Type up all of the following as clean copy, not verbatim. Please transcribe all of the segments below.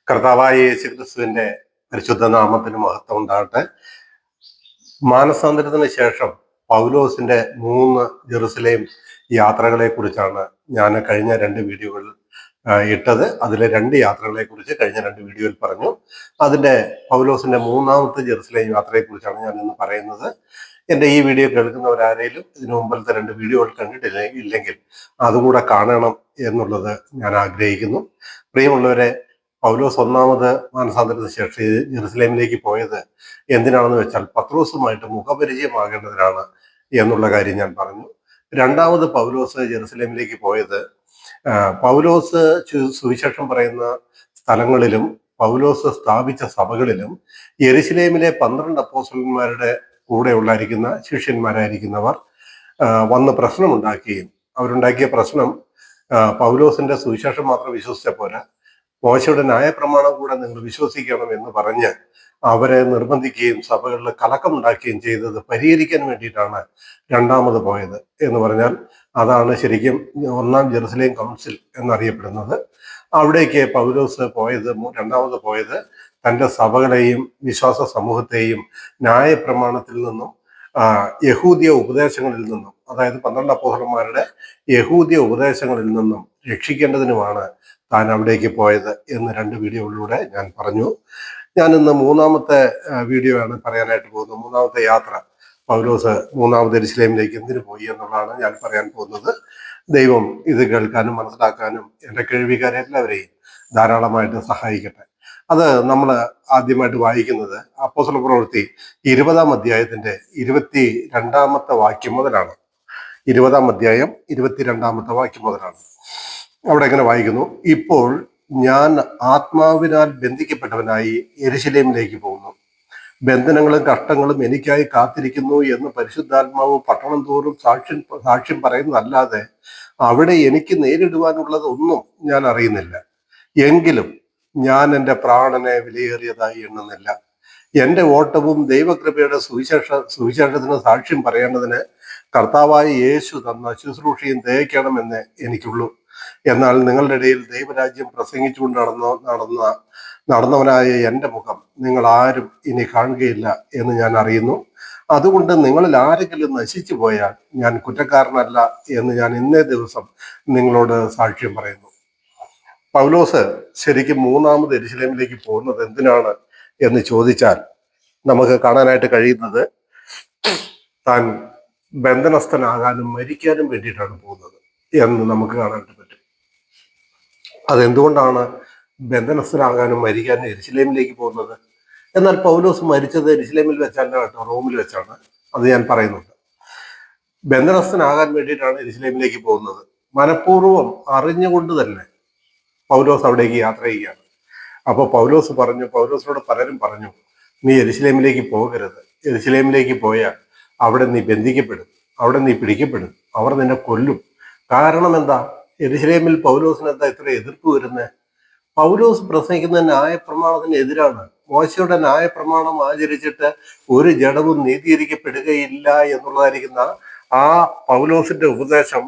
കർത്താവായ യേശുക്രിസ്തുവിന്റെ പരിശുദ്ധ നാമത്തിന് മഹത്വം ഉണ്ടാകട്ടെ. മാനസാന്തരത്തിന് ശേഷം പൗലോസിന്റെ 3 ജെറുസലേം യാത്രകളെ കുറിച്ചാണ് ഞാൻ കഴിഞ്ഞ 2 വീഡിയോകളിൽ ഇട്ടത്. അതിലെ 2 യാത്രകളെ കുറിച്ച് കഴിഞ്ഞ 2 വീഡിയോയിൽ പറഞ്ഞു. അതിന്റെ പൗലോസിന്റെ 3ാമത്തെ ജെറുസലേം യാത്രയെ കുറിച്ചാണ് ഞാൻ ഇന്ന് പറയുന്നത്. എൻ്റെ ഈ വീഡിയോ കേൾക്കുന്നവരാരേലും ഇതിനു മുമ്പത്തെ 2 വീഡിയോകൾ കണ്ടിട്ടില്ലെങ്കിൽ അതുകൂടെ കാണണം എന്നുള്ളത് ഞാൻ ആഗ്രഹിക്കുന്നു. പ്രിയമുള്ളവരെ, പൗലോസ് 1ാമത് മാനസാന്തരത്തിന് ശേഷം ജെറുസലേമിലേക്ക് പോയത് എന്തിനാണെന്ന് വെച്ചാൽ പത്രോസുമായിട്ട് മുഖപരിചയമാകേണ്ടതിനാണ് എന്നുള്ള കാര്യം ഞാൻ പറഞ്ഞു. 2ാമത് പൗലോസ് ജെറുസലേമിലേക്ക് പോയത് പൗലോസ് സുവിശേഷം പറയുന്ന സ്ഥലങ്ങളിലും പൗലോസ് സ്ഥാപിച്ച സഭകളിലും യെരുശലേമിലെ 12 അപ്പോസ്തലന്മാരുടെ കൂടെ ഉണ്ടായിരിക്കുന്ന ശിഷ്യന്മാരായിരിക്കുന്നവർ വന്ന് പ്രശ്നമുണ്ടാക്കുകയും അവരുണ്ടാക്കിയ പ്രശ്നം പൗലോസിന്റെ സുവിശേഷം മാത്രം വിശ്വസിച്ച പോലെ മോശയുടെ ന്യായപ്രമാണം കൂടെ നിങ്ങൾ വിശ്വസിക്കണം എന്ന് പറഞ്ഞ് അവരെ നിർബന്ധിക്കുകയും സഭകളിൽ കലക്കമുണ്ടാക്കുകയും ചെയ്തത് പരിഹരിക്കാൻ വേണ്ടിയിട്ടാണ് 2ാമത് പോയത് എന്ന് പറഞ്ഞാൽ അതാണ് ശരിക്കും 1ാം ജെറുസലേം കൗൺസിൽ എന്നറിയപ്പെടുന്നത്. അവിടേക്ക് പൗലോസ് പോയത് 2ാമത് പോയത് തൻ്റെ സഭകളെയും വിശ്വാസ സമൂഹത്തെയും ന്യായപ്രമാണത്തിൽ നിന്നും യഹൂദിയ ഉപദേശങ്ങളിൽ നിന്നും, അതായത് 12 അപ്പോസ്തലന്മാരുടെ യഹൂദിയ ഉപദേശങ്ങളിൽ നിന്നും രക്ഷിക്കേണ്ടതിനുമാണ് താൻ അവിടേക്ക് പോയത് എന്ന് 2 വീഡിയോകളിലൂടെ ഞാൻ പറഞ്ഞു. ഞാൻ ഇന്ന് 3ാമത്തെ വീഡിയോ ആണ് പറയാനായിട്ട് പോകുന്നത്. 3ാമത്തെ യാത്ര, പൗലോസ് 3ാമത് യെരുശലേമിലേക്ക് എന്തിനു പോയി എന്നുള്ളതാണ് ഞാൻ പറയാൻ പോകുന്നത്. ദൈവം ഇത് കേൾക്കാനും മനസ്സിലാക്കാനും എൻ്റെ കേൾവിക്കാരെ എല്ലാവരെയും ധാരാളമായിട്ട് സഹായിക്കട്ടെ. അത് നമ്മൾ ആദ്യമായിട്ട് വായിക്കുന്നത് അപ്പോസ്തല പ്രവൃത്തി 20ാം അധ്യായത്തിന്റെ 22ാമത്തെ വാക്യം മുതലാണ്. 20ാം അധ്യായം 22ാമത്തെ വാക്യം മുതലാണ്. അവിടെ എങ്ങനെ വായിക്കുന്നു: ഇപ്പോൾ ഞാൻ ആത്മാവിനാൽ ബന്ധിക്കപ്പെട്ടവനായി യെരുശലേമിലേക്ക് പോകുന്നു. ബന്ധനങ്ങളും കഷ്ടങ്ങളും എനിക്കായി കാത്തിരിക്കുന്നു എന്ന് പരിശുദ്ധാത്മാവ് പട്ടണം തോറും സാക്ഷ്യം പറയുന്നതല്ലാതെ അവിടെ എനിക്ക് നേരിടുവാനുള്ളത് ഒന്നും ഞാൻ അറിയുന്നില്ല. എങ്കിലും ഞാൻ എൻ്റെ പ്രാണനെ വിലയേറിയതായി എണ്ണുന്നില്ല. എൻ്റെ ഓട്ടവും ദൈവകൃപയുടെ സുവിശേഷത്തിന് സാക്ഷ്യം പറയേണ്ടതിന് കർത്താവായ യേശു തന്ന ശുശ്രൂഷയും തികയ്ക്കണമെന്ന് എനിക്കുള്ളൂ. എന്നാൽ നിങ്ങളുടെ ഇടയിൽ ദൈവരാജ്യം പ്രസംഗിച്ചുകൊണ്ട് നടന്നവനായ എൻ്റെ മുഖം നിങ്ങൾ ആരും ഇനി കാണുകയില്ല എന്ന് ഞാൻ അറിയുന്നു. അതുകൊണ്ട് നിങ്ങളിൽ ആരെങ്കിലും നശിച്ചു പോയാൽ ഞാൻ കുറ്റക്കാരനല്ല എന്ന് ഞാൻ ഇന്നേ ദിവസം നിങ്ങളോട് സാക്ഷ്യം പറയുന്നു. പൗലോസ് ശരിക്കും 3ാമത് യെരുശലേമിലേക്ക് പോകുന്നത് എന്തിനാണ് എന്ന് ചോദിച്ചാൽ നമുക്ക് കാണാനായിട്ട് കഴിയുന്നത് താൻ ബന്ധനസ്ഥനാകാനും മരിക്കാനും വേണ്ടിയിട്ടാണ് പോകുന്നത് എന്ന് നമുക്ക് കാണാനായിട്ട് പറ്റും. അതെന്തുകൊണ്ടാണ് ബന്ധനസ്ഥനാകാനും മരിക്കാനും യെരുശലേമിലേക്ക് പോകുന്നത്? എന്നാൽ പൗലോസ് മരിച്ചത് യെരുശലേമിൽ വെച്ചല്ല കേട്ടോ, റോമിൽ വെച്ചാണ്. അത് ഞാൻ പറയുന്നുണ്ട്. ബന്ധനസ്ഥനാകാൻ വേണ്ടിയിട്ടാണ് യെരുശലേമിലേക്ക് പോകുന്നത്. മനഃപൂർവ്വം അറിഞ്ഞുകൊണ്ട് തന്നെ പൗലോസ് അവിടേക്ക് യാത്ര ചെയ്യുകയാണ്. അപ്പോൾ പൗലോസിനോട് പലരും പറഞ്ഞു, നീ യെരുശലേമിലേക്ക് പോകരുത്. യെരുശലേമിലേക്ക് പോയാൽ അവിടെ നീ ബന്ധിക്കപ്പെടും, അവിടെ നീ പിടിക്കപ്പെടും, അവർ നിന്നെ കൊല്ലും. കാരണം എന്താ? യെരുശലേമിൽ പൗലോസിന് എന്താ ഇത്ര എതിർപ്പ് വരുന്നത്? പൗലോസ് പ്രസംഗിക്കുന്ന ന്യായപ്രമാണത്തിന് എതിരാണ്. മോശയുടെ ന്യായപ്രമാണം ആചരിച്ചിട്ട് ഒരു ജഡവും നീതീകരിക്കപ്പെടുകയില്ല എന്നുള്ളതായിരിക്കുന്ന ആ പൗലോസിന്റെ ഉപദേശം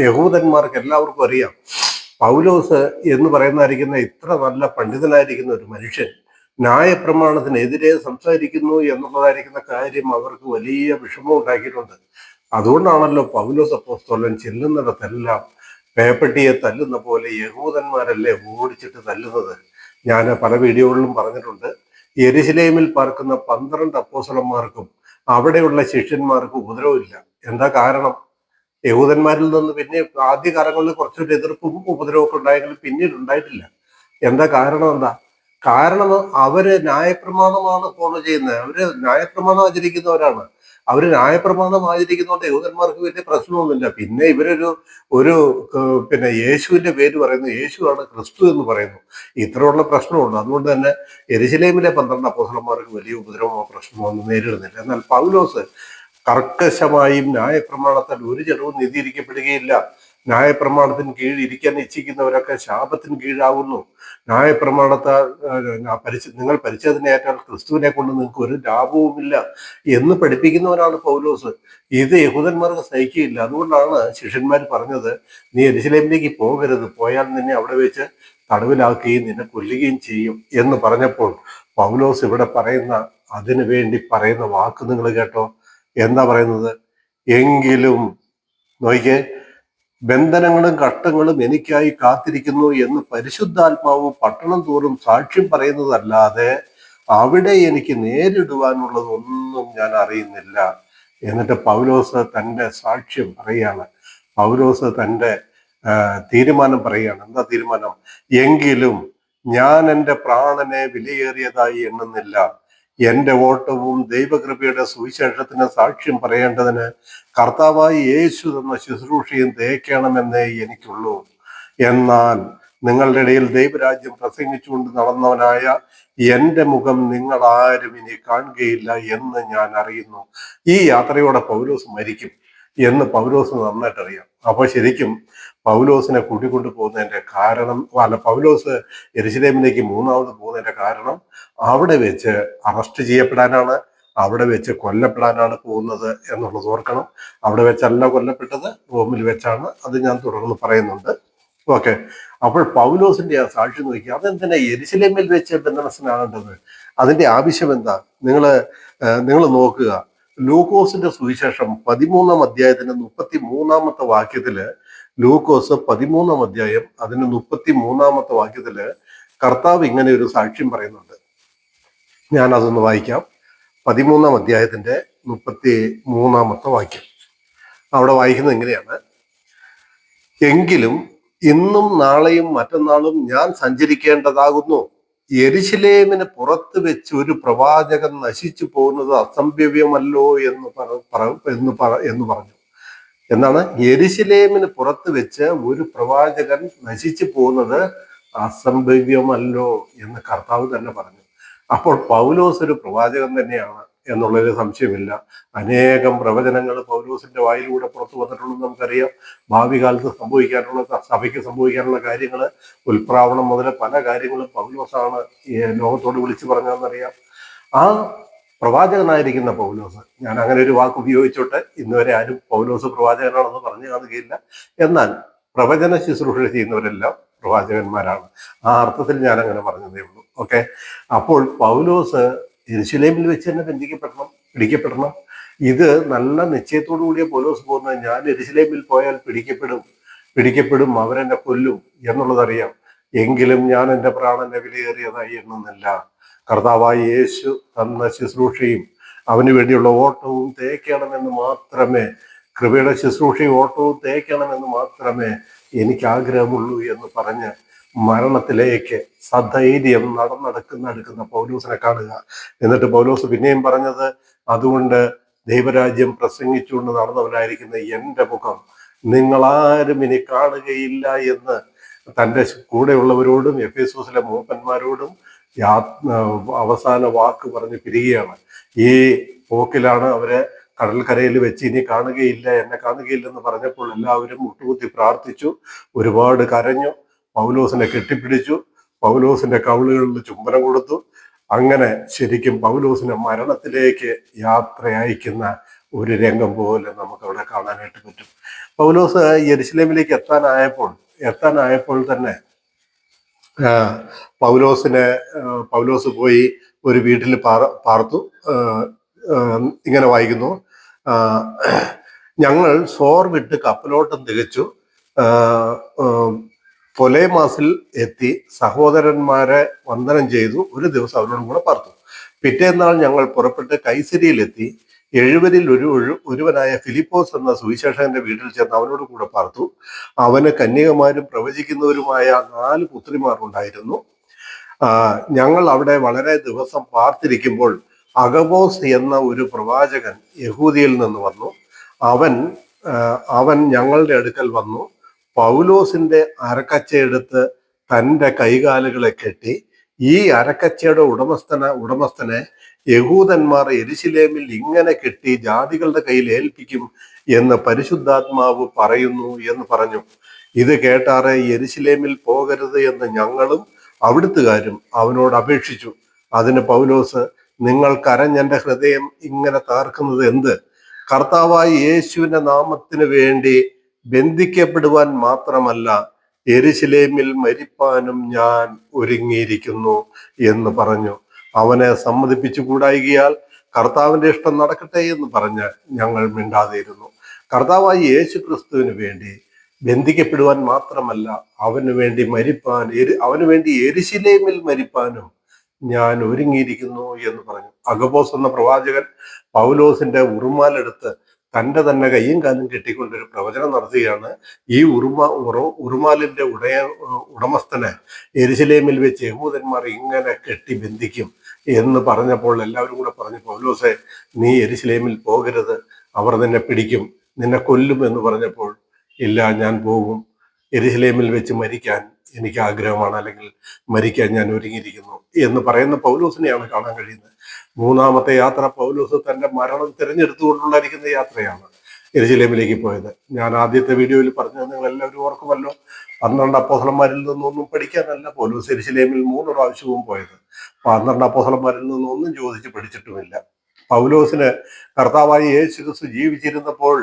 യഹൂദന്മാർക്ക് എല്ലാവർക്കും അറിയാം. പൗലോസ് എന്ന് പറയുന്നതായിരിക്കുന്ന ഇത്ര നല്ല പണ്ഡിതനായിരിക്കുന്ന ഒരു മനുഷ്യൻ ന്യായപ്രമാണത്തിനെതിരെ സംസാരിക്കുന്നു എന്നുള്ളതായിരിക്കുന്ന കാര്യം അവർക്ക് വലിയ വിഷമം ഉണ്ടാക്കിയിട്ടുണ്ട്. അതുകൊണ്ടാണല്ലോ പൗലോസ് അപ്പോസ്തലൻ ചെല്ലുന്നിടത്തെല്ലാം പേപ്പട്ടിയെ തല്ലുന്ന പോലെ യഹൂദന്മാരല്ലേ ഓടിച്ചിട്ട് തല്ലുന്നത്. ഞാൻ പല വീഡിയോകളിലും പറഞ്ഞിട്ടുണ്ട്. യെരുശലേമിൽ പാർക്കുന്ന 12 അപ്പോസ്തലന്മാർക്കും അവിടെയുള്ള ശിഷ്യന്മാർക്കും ഉപദ്രവമില്ല. എന്താ കാരണം? യഹൂദന്മാരിൽ നിന്ന് പിന്നെ ആദ്യകാലങ്ങളിൽ കുറച്ചൊരു എതിർപ്പും ഉപദ്രവമൊക്കെ ഉണ്ടായെങ്കിലും പിന്നീട് ഉണ്ടായിട്ടില്ല. എന്താ കാരണം? കാരണം അവര് ന്യായപ്രമാണമാണ് ഫോളോ ചെയ്യുന്നത്. അവര് ന്യായപ്രമാണം ആചരിക്കുന്നവരാണ്. അവര് ന്യായപ്രമാണം ആചരിക്കുന്നതുകൊണ്ട് യഹൂദന്മാർക്ക് വലിയ പ്രശ്നമൊന്നുമില്ല. പിന്നെ ഇവരൊരു പിന്നെ യേശുവിന്റെ പേര് പറയുന്നു, യേശുവാണ് ക്രിസ്തു എന്ന് പറയുന്നു. ഇത്രയുള്ള പ്രശ്നമുണ്ട്. അതുകൊണ്ട് തന്നെ യെരുശലേമിലെ 12 അപ്പോസ്തലന്മാർക്ക് വലിയ ഉപദ്രവമോ പ്രശ്നമോ ഒന്നും നേരിടുന്നില്ല. എന്നാൽ പൗലോസ് കർക്കശമായും ന്യായപ്രമാണത്താൽ ഒരു ജഡവും നീതീകരിക്കപ്പെടുകയില്ല, ന്യായപ്രമാണത്തിന് കീഴിൽ ഇരിക്കാൻ ഇച്ഛിക്കുന്നവരൊക്കെ ശാപത്തിന് കീഴാകുന്നു, ന്യായപ്രമാണത്താൽ നിങ്ങൾ പരിച്ഛേദനയേറ്റാൽ ക്രിസ്തുവിനെ കൊണ്ട് നിങ്ങൾക്ക് ഒരു ലാഭവുമില്ല എന്ന് പഠിപ്പിക്കുന്നവരാണ് പൗലോസ്. ഇത് യഹൂദന്മാർക്ക് സഹിക്കുകയില്ല. അതുകൊണ്ടാണ് ശിഷ്യന്മാർ പറഞ്ഞത്, നീ യെരുശലേമിലേക്ക് പോകരുത്, പോയാൽ നിന്നെ അവിടെ വെച്ച് തടവിലാക്കുകയും നിന്നെ കൊല്ലുകയും ചെയ്യും എന്ന് പറഞ്ഞപ്പോൾ പൗലോസ് ഇവിടെ പറയുന്ന അതിനു വേണ്ടി പറയുന്ന വാക്ക് നിങ്ങൾ കേട്ടോ. എന്താ പറയുന്നത്? എങ്കിലും നോക്കിക്കേ, ബന്ധനങ്ങളും കഷ്ടങ്ങളും എനിക്കായി കാത്തിരിക്കുന്നു എന്ന് പരിശുദ്ധാത്മാവ് പട്ടണം തോറും സാക്ഷ്യം പറയുന്നതല്ലാതെ അവിടെ എനിക്ക് നേരിടുവാനുള്ളതൊന്നും ഞാൻ അറിയുന്നില്ല. എന്നിട്ട് പൗലോസ് തൻ്റെ സാക്ഷ്യം പറയുകയാണ്. പൗലോസ് തൻ്റെ തീരുമാനം പറയുകയാണ്. എന്താ തീരുമാനം? എങ്കിലും ഞാൻ എൻ്റെ പ്രാണനെ വിലയേറിയതായി എണ്ണുന്നില്ല. എൻ്റെ ഓട്ടവും ദൈവകൃപയുടെ സുവിശേഷത്തിന് സാക്ഷ്യം പറയേണ്ടതിന് കർത്താവായി യേശു തന്ന ശുശ്രൂഷയും തേക്കണമെന്നേ എനിക്കുള്ളൂ. എന്നാൽ നിങ്ങളുടെ ഇടയിൽ ദൈവരാജ്യം പ്രസംഗിച്ചുകൊണ്ട് നടന്നവനായ എൻ്റെ മുഖം നിങ്ങൾ ആരും ഇനി കാണുകയില്ല എന്ന് ഞാൻ അറിയുന്നു. ഈ യാത്രയോടെ പൗലോസ് മരിക്കും എന്ന് പൗലോസ് നന്നായിട്ട് അറിയാം. അപ്പോൾ ശരിക്കും പൗലോസിനെ കൂട്ടിക്കൊണ്ടു പോകുന്നതിന്റെ കാരണം, പൗലോസ് യെരുശലേമിലേക്ക് മൂന്നാമത് പോകുന്നതിന്റെ കാരണം അവിടെ വെച്ച് അറസ്റ്റ് ചെയ്യപ്പെടാനാണ്, അവിടെ വെച്ച് കൊല്ലപ്പെടാനാണ് പോകുന്നത് എന്നുള്ളത് ഓർക്കണം. അവിടെ വെച്ചല്ല കൊല്ലപ്പെട്ടത്, റോമിൽ വെച്ചാണ്. അത് ഞാൻ തുടർന്ന് പറയുന്നുണ്ട്. ഓക്കെ. അപ്പോൾ പൗലോസിന്റെ ആ സാക്ഷി നോക്കി, അതെന്തിനാ യെരുശലേമിൽ വെച്ച് ബന്ധനസ്ഥനാകേണ്ടത്? അതിന്റെ ആവശ്യം എന്താ? നിങ്ങൾ നോക്കുക. ലൂക്കോസിന്റെ സുവിശേഷം 13-ാം അധ്യായത്തിന്റെ 33-ാമത്തെ വാക്യത്തില്, ലൂക്കോസ് 13-ാം അധ്യായം അതിന്റെ 33-ാമത്തെ വാക്യത്തില് കർത്താവ് ഇങ്ങനെ ഒരു സാക്ഷ്യം പറയുന്നുണ്ട്. ഞാൻ അതൊന്ന് വായിക്കാം. 13-ാം അധ്യായത്തിന്റെ 33-ാമത്തെ വാക്യം. അവിടെ വായിക്കുന്നത് എങ്ങനെയാണ്? എങ്കിലും ഇന്നും നാളെയും മറ്റന്നാളും ഞാൻ സഞ്ചരിക്കേണ്ടതാകുന്നു. യെരുശലേമിന് പുറത്ത് വെച്ച് ഒരു പ്രവാചകൻ നശിച്ചു പോകുന്നത് അസംഭവ്യമല്ലോ എന്ന് പറഞ്ഞു. എന്നാണ്? യെരുശലേമിന് പുറത്ത് വെച്ച് ഒരു പ്രവാചകൻ നശിച്ചു പോകുന്നത് അസംഭവ്യമല്ലോ എന്ന് കർത്താവ് തന്നെ പറഞ്ഞു. അപ്പോൾ പൗലോസ് ഒരു പ്രവാചകൻ തന്നെയാണ് എന്നുള്ളൊരു സംശയമില്ല. അനേകം പ്രവചനങ്ങൾ പൗലോസിന്റെ വായിലൂടെ പുറത്തു വന്നിട്ടുണ്ടെന്ന് നമുക്കറിയാം. ഭാവി കാലത്ത് സംഭവിക്കാനുള്ള, സഭയ്ക്ക് സംഭവിക്കാനുള്ള കാര്യങ്ങൾ, ഉൽപ്രാവണം മുതൽ പല കാര്യങ്ങളും പൗലോസാണ് ലോകത്തോട് വിളിച്ചു പറഞ്ഞതെന്നറിയാം. ആ പ്രവാചകനായിരിക്കുന്ന പൗലോസ്, ഞാൻ അങ്ങനെ ഒരു വാക്ക് ഉപയോഗിച്ചോട്ടെ, ഇന്നുവരെ ആരും പൗലോസ് പ്രവാചകനാണെന്ന് പറഞ്ഞു കാണുകയില്ല. എന്നാൽ പ്രവചന ശുശ്രൂഷ ചെയ്യുന്നവരെല്ലാം പ്രവാചകന്മാരാണ്. ആ അർത്ഥത്തിൽ ഞാൻ അങ്ങനെ പറഞ്ഞതേ ഉള്ളൂ. ഓക്കെ. അപ്പോൾ പൗലോസ് യെരുശലേമിൽ വെച്ച് തന്നെ പിടിക്കപ്പെടണം. ഇത് നല്ല നിശ്ചയത്തോടു കൂടിയ പൗലോസ് പോകുന്നത്. ഞാൻ യെരുശലേമിൽ പോയാൽ പിടിക്കപ്പെടും, അവരെന്നെ കൊല്ലും എന്നുള്ളതറിയാം. എങ്കിലും ഞാൻ എൻ്റെ പ്രാണനെ വിലയേറിയതായി എണ്ണുന്നില്ല. കർത്താവായ യേശു തന്ന ശുശ്രൂഷയും അവന് വേണ്ടിയുള്ള ഓട്ടവും തേക്കണമെന്ന് മാത്രമേ, കൃപയുടെ ശുശ്രൂഷയും ഓട്ടവും തേക്കണമെന്ന് മാത്രമേ എനിക്ക് ആഗ്രഹമുള്ളൂ എന്ന് പറഞ്ഞ് മരണത്തിലേക്ക് സധൈര്യം നടക്കുന്ന പൗലോസിനെ കാണുക. എന്നിട്ട് പൗലോസ് പിന്നെയും പറഞ്ഞത്, അതുകൊണ്ട് ദൈവരാജ്യം പ്രസംഗിച്ചുകൊണ്ട് നടന്നവനായിരിക്കുന്ന എൻ്റെ മുഖം നിങ്ങളാരും ഇനി കാണുകയില്ല എന്ന് തൻ്റെ കൂടെയുള്ളവരോടും എഫേസോസിലെ മൂപ്പന്മാരോടും അവസാന വാക്ക് പറഞ്ഞ് പിരിയുകയാണ്. ഈ പോക്കിലാണ് അവരെ കടൽക്കരയിൽ വെച്ച് ഇനി എന്നെ കാണുകയില്ലെന്ന് പറഞ്ഞപ്പോൾ എല്ലാവരും മുട്ടുകുത്തി പ്രാർത്ഥിച്ചു, ഒരുപാട് കരഞ്ഞു, പൗലോസിനെ കെട്ടിപ്പിടിച്ചു, പൗലോസിന്റെ കവിളുകളിൽ ചുംബനം കൊടുത്തു. അങ്ങനെ ശരിക്കും പൗലോസിനെ മരണത്തിലേക്ക് യാത്ര അയക്കുന്ന ഒരു രംഗം പോലെ നമുക്ക് അവിടെ കാണാനായിട്ട് പറ്റും. പൗലോസ് യെരുശലേമിലേക്ക് എത്താനായപ്പോൾ തന്നെ പൗലോസ് പോയി ഒരു വീട്ടിൽ പാർത്തു. ഇങ്ങനെ വായിക്കുന്നു, ഞങ്ങൾ സോർ വിട്ട് കപ്പലോട്ടം തികച്ചു പൊലേമാസിൽ എത്തി സഹോദരന്മാരെ വന്ദനം ചെയ്തു. ഒരു ദിവസം അവരോടും കൂടെ പാർത്തു. പിറ്റേന്നാൾ ഞങ്ങൾ പുറപ്പെട്ട് കൈസരിയിലെത്തി. 70-ൽ ഒരുവനായ ഫിലിപ്പോസ് എന്ന സുവിശേഷകന്റെ വീട്ടിൽ ചെന്ന് അവനോട് കൂടെ പാർത്തു. അവന് കന്യകമാരും പ്രവചിക്കുന്നവരുമായ 4 പുത്രിമാർ ഉണ്ടായിരുന്നു. ഞങ്ങൾ അവിടെ വളരെ ദിവസം പാർത്തിരിക്കുമ്പോൾ അഗബോസ് എന്ന ഒരു പ്രവാചകൻ യഹൂദിയിൽ നിന്ന് വന്നു. അവൻ ഞങ്ങളുടെ അടുക്കൽ വന്നു. പൗലോസിന്റെ അരക്കച്ചയെടുത്ത് തൻ്റെ കൈകാലുകളെ കെട്ടി, ഈ അരക്കച്ചയുടെ ഉടമസ്ഥനെ യഹൂദന്മാർ യെരുശലേമിൽ ഇങ്ങനെ കെട്ടി ജാതികളുടെ കയ്യിൽ ഏൽപ്പിക്കും എന്ന് പരിശുദ്ധാത്മാവ് പറയുന്നു എന്ന് പറഞ്ഞു. ഇത് കേട്ടാറെ യെരുശലേമിൽ പോകരുത് എന്ന് ഞങ്ങളും അവിടുത്തുകാരും അവനോട് അപേക്ഷിച്ചു. അതിന് പൗലോസ്, നിങ്ങൾ കരഞ്ഞെന്റെ ഹൃദയം ഇങ്ങനെ തകർക്കുന്നത് എന്ത്? കർത്താവായ യേശുവിന്റെ നാമത്തിന് വേണ്ടി ബന്ധിക്കപ്പെടുവാൻ മാത്രമല്ല, യെരുശലേമിൽ മരിപ്പാനും ഞാൻ ഒരുങ്ങിയിരിക്കുന്നു എന്ന് പറഞ്ഞു. അവനെ സമ്മതിപ്പിച്ചുകൂടായികയാൽ കർത്താവിന്റെ ഇഷ്ടം നടക്കട്ടെ എന്ന് പറഞ്ഞ് ഞങ്ങൾ മിണ്ടാതെയിരുന്നു. കർത്താവായി യേശു ക്രിസ്തുവിന് വേണ്ടി ബന്ധിക്കപ്പെടുവാൻ മാത്രമല്ല, അവന് വേണ്ടി മരിപ്പാൻ, അവന് വേണ്ടി യെരുശലേമിൽ മരിപ്പാനും ഞാൻ ഒരുങ്ങിയിരിക്കുന്നു എന്ന് പറഞ്ഞു. അഗബോസ് എന്ന പ്രവാചകൻ പൗലോസിന്റെ ഉറുമാലെടുത്ത് തന്റെ തന്നെ കയ്യും കാലും കെട്ടിക്കൊണ്ടൊരു പ്രവചനം നടത്തുകയാണ്. ഈ ഉറുമാലിന്റെ ഉടമസ്ഥനെ യെരുശലേമിൽ വെച്ച് യഹൂദന്മാർ ഇങ്ങനെ കെട്ടി ബന്ധിക്കും എന്ന് പറഞ്ഞപ്പോൾ എല്ലാവരും കൂടെ പറഞ്ഞു, പൗലോസെ, നീ യെരുശലേമിൽ പോകരുത്, അവർ നിന്നെ പിടിക്കും, നിന്നെ കൊല്ലും എന്ന് പറഞ്ഞപ്പോൾ, ഇല്ല, ഞാൻ പോകും, യെരുശലേമിൽ വെച്ച് മരിക്കാൻ എനിക്ക് ആഗ്രഹമാണ്, അല്ലെങ്കിൽ മരിക്കാൻ ഞാൻ ഒരുങ്ങിയിരിക്കുന്നു എന്ന് പറയുന്ന പൗലോസിനെയാണ് കാണാൻ കഴിയുന്നത്. മൂന്നാമത്തെ യാത്ര പൗലോസ് തന്റെ മരണം തിരഞ്ഞെടുത്തുകൊണ്ടുള്ളായിരിക്കുന്ന യാത്രയാണ് യെരുശലേമിലേക്ക് പോയത്. ഞാൻ ആദ്യത്തെ വീഡിയോയിൽ പറഞ്ഞത് നിങ്ങൾ എല്ലാവരും ഓർക്കുമല്ലോ. 12 അപ്പോസ്തലന്മാരിൽ നിന്നൊന്നും പഠിക്കാനല്ല പൗലോസ് യെരുശലേമിൽ 3 പ്രാവശ്യവും പോയത്. 12 അപ്പോസ്തലന്മാരിൽ നിന്നൊന്നും ചോദിച്ച് പഠിച്ചിട്ടുമില്ല. പൗലോസിന് കർത്താവായി യേശു ക്രിസ്തു ജീവിച്ചിരുന്നപ്പോൾ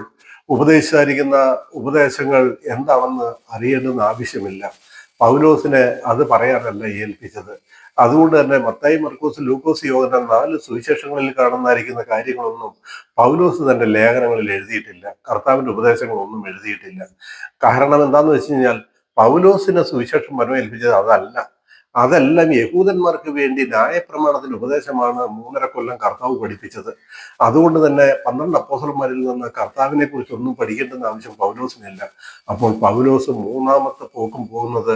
ഉപദേശിച്ചായിരിക്കുന്ന ഉപദേശങ്ങൾ എന്താണെന്ന് അറിയേണ്ടുന്ന ആവശ്യമില്ല. പൗലോസിനെ അത് പറയാനല്ല ഏൽപ്പിച്ചത്. അതുകൊണ്ട് തന്നെ മത്തായി, മർക്കോസ്, ലൂക്കോസ്, യോഹന്നാൻ 4 സുവിശേഷങ്ങളിൽ കാണുന്നതായിരിക്കുന്ന കാര്യങ്ങളൊന്നും പൗലോസ് തന്റെ ലേഖനങ്ങളിൽ എഴുതിയിട്ടില്ല. കർത്താവിന്റെ ഉപദേശങ്ങളൊന്നും എഴുതിയിട്ടില്ല. കാരണം എന്താന്ന് വെച്ച് കഴിഞ്ഞാൽ, പൗലോസിനെ സുവിശേഷം പരമേൽപ്പിച്ചത് അതല്ല. അതെല്ലാം യഹൂദന്മാർക്ക് വേണ്ടി ന്യായപ്രമാണത്തിന്റെ ഉപദേശമാണ് 3.5 കൊല്ലം കർത്താവ് പഠിപ്പിച്ചത്. അതുകൊണ്ട് തന്നെ 12 അപ്പോസ്തലന്മാരിൽ നിന്ന് കർത്താവിനെ കുറിച്ച് ഒന്നും പഠിക്കേണ്ടെന്ന ആവശ്യം പൗലോസിനില്ല. അപ്പോൾ പൗലോസ് മൂന്നാമത്തെ പോക്കും പോകുന്നത്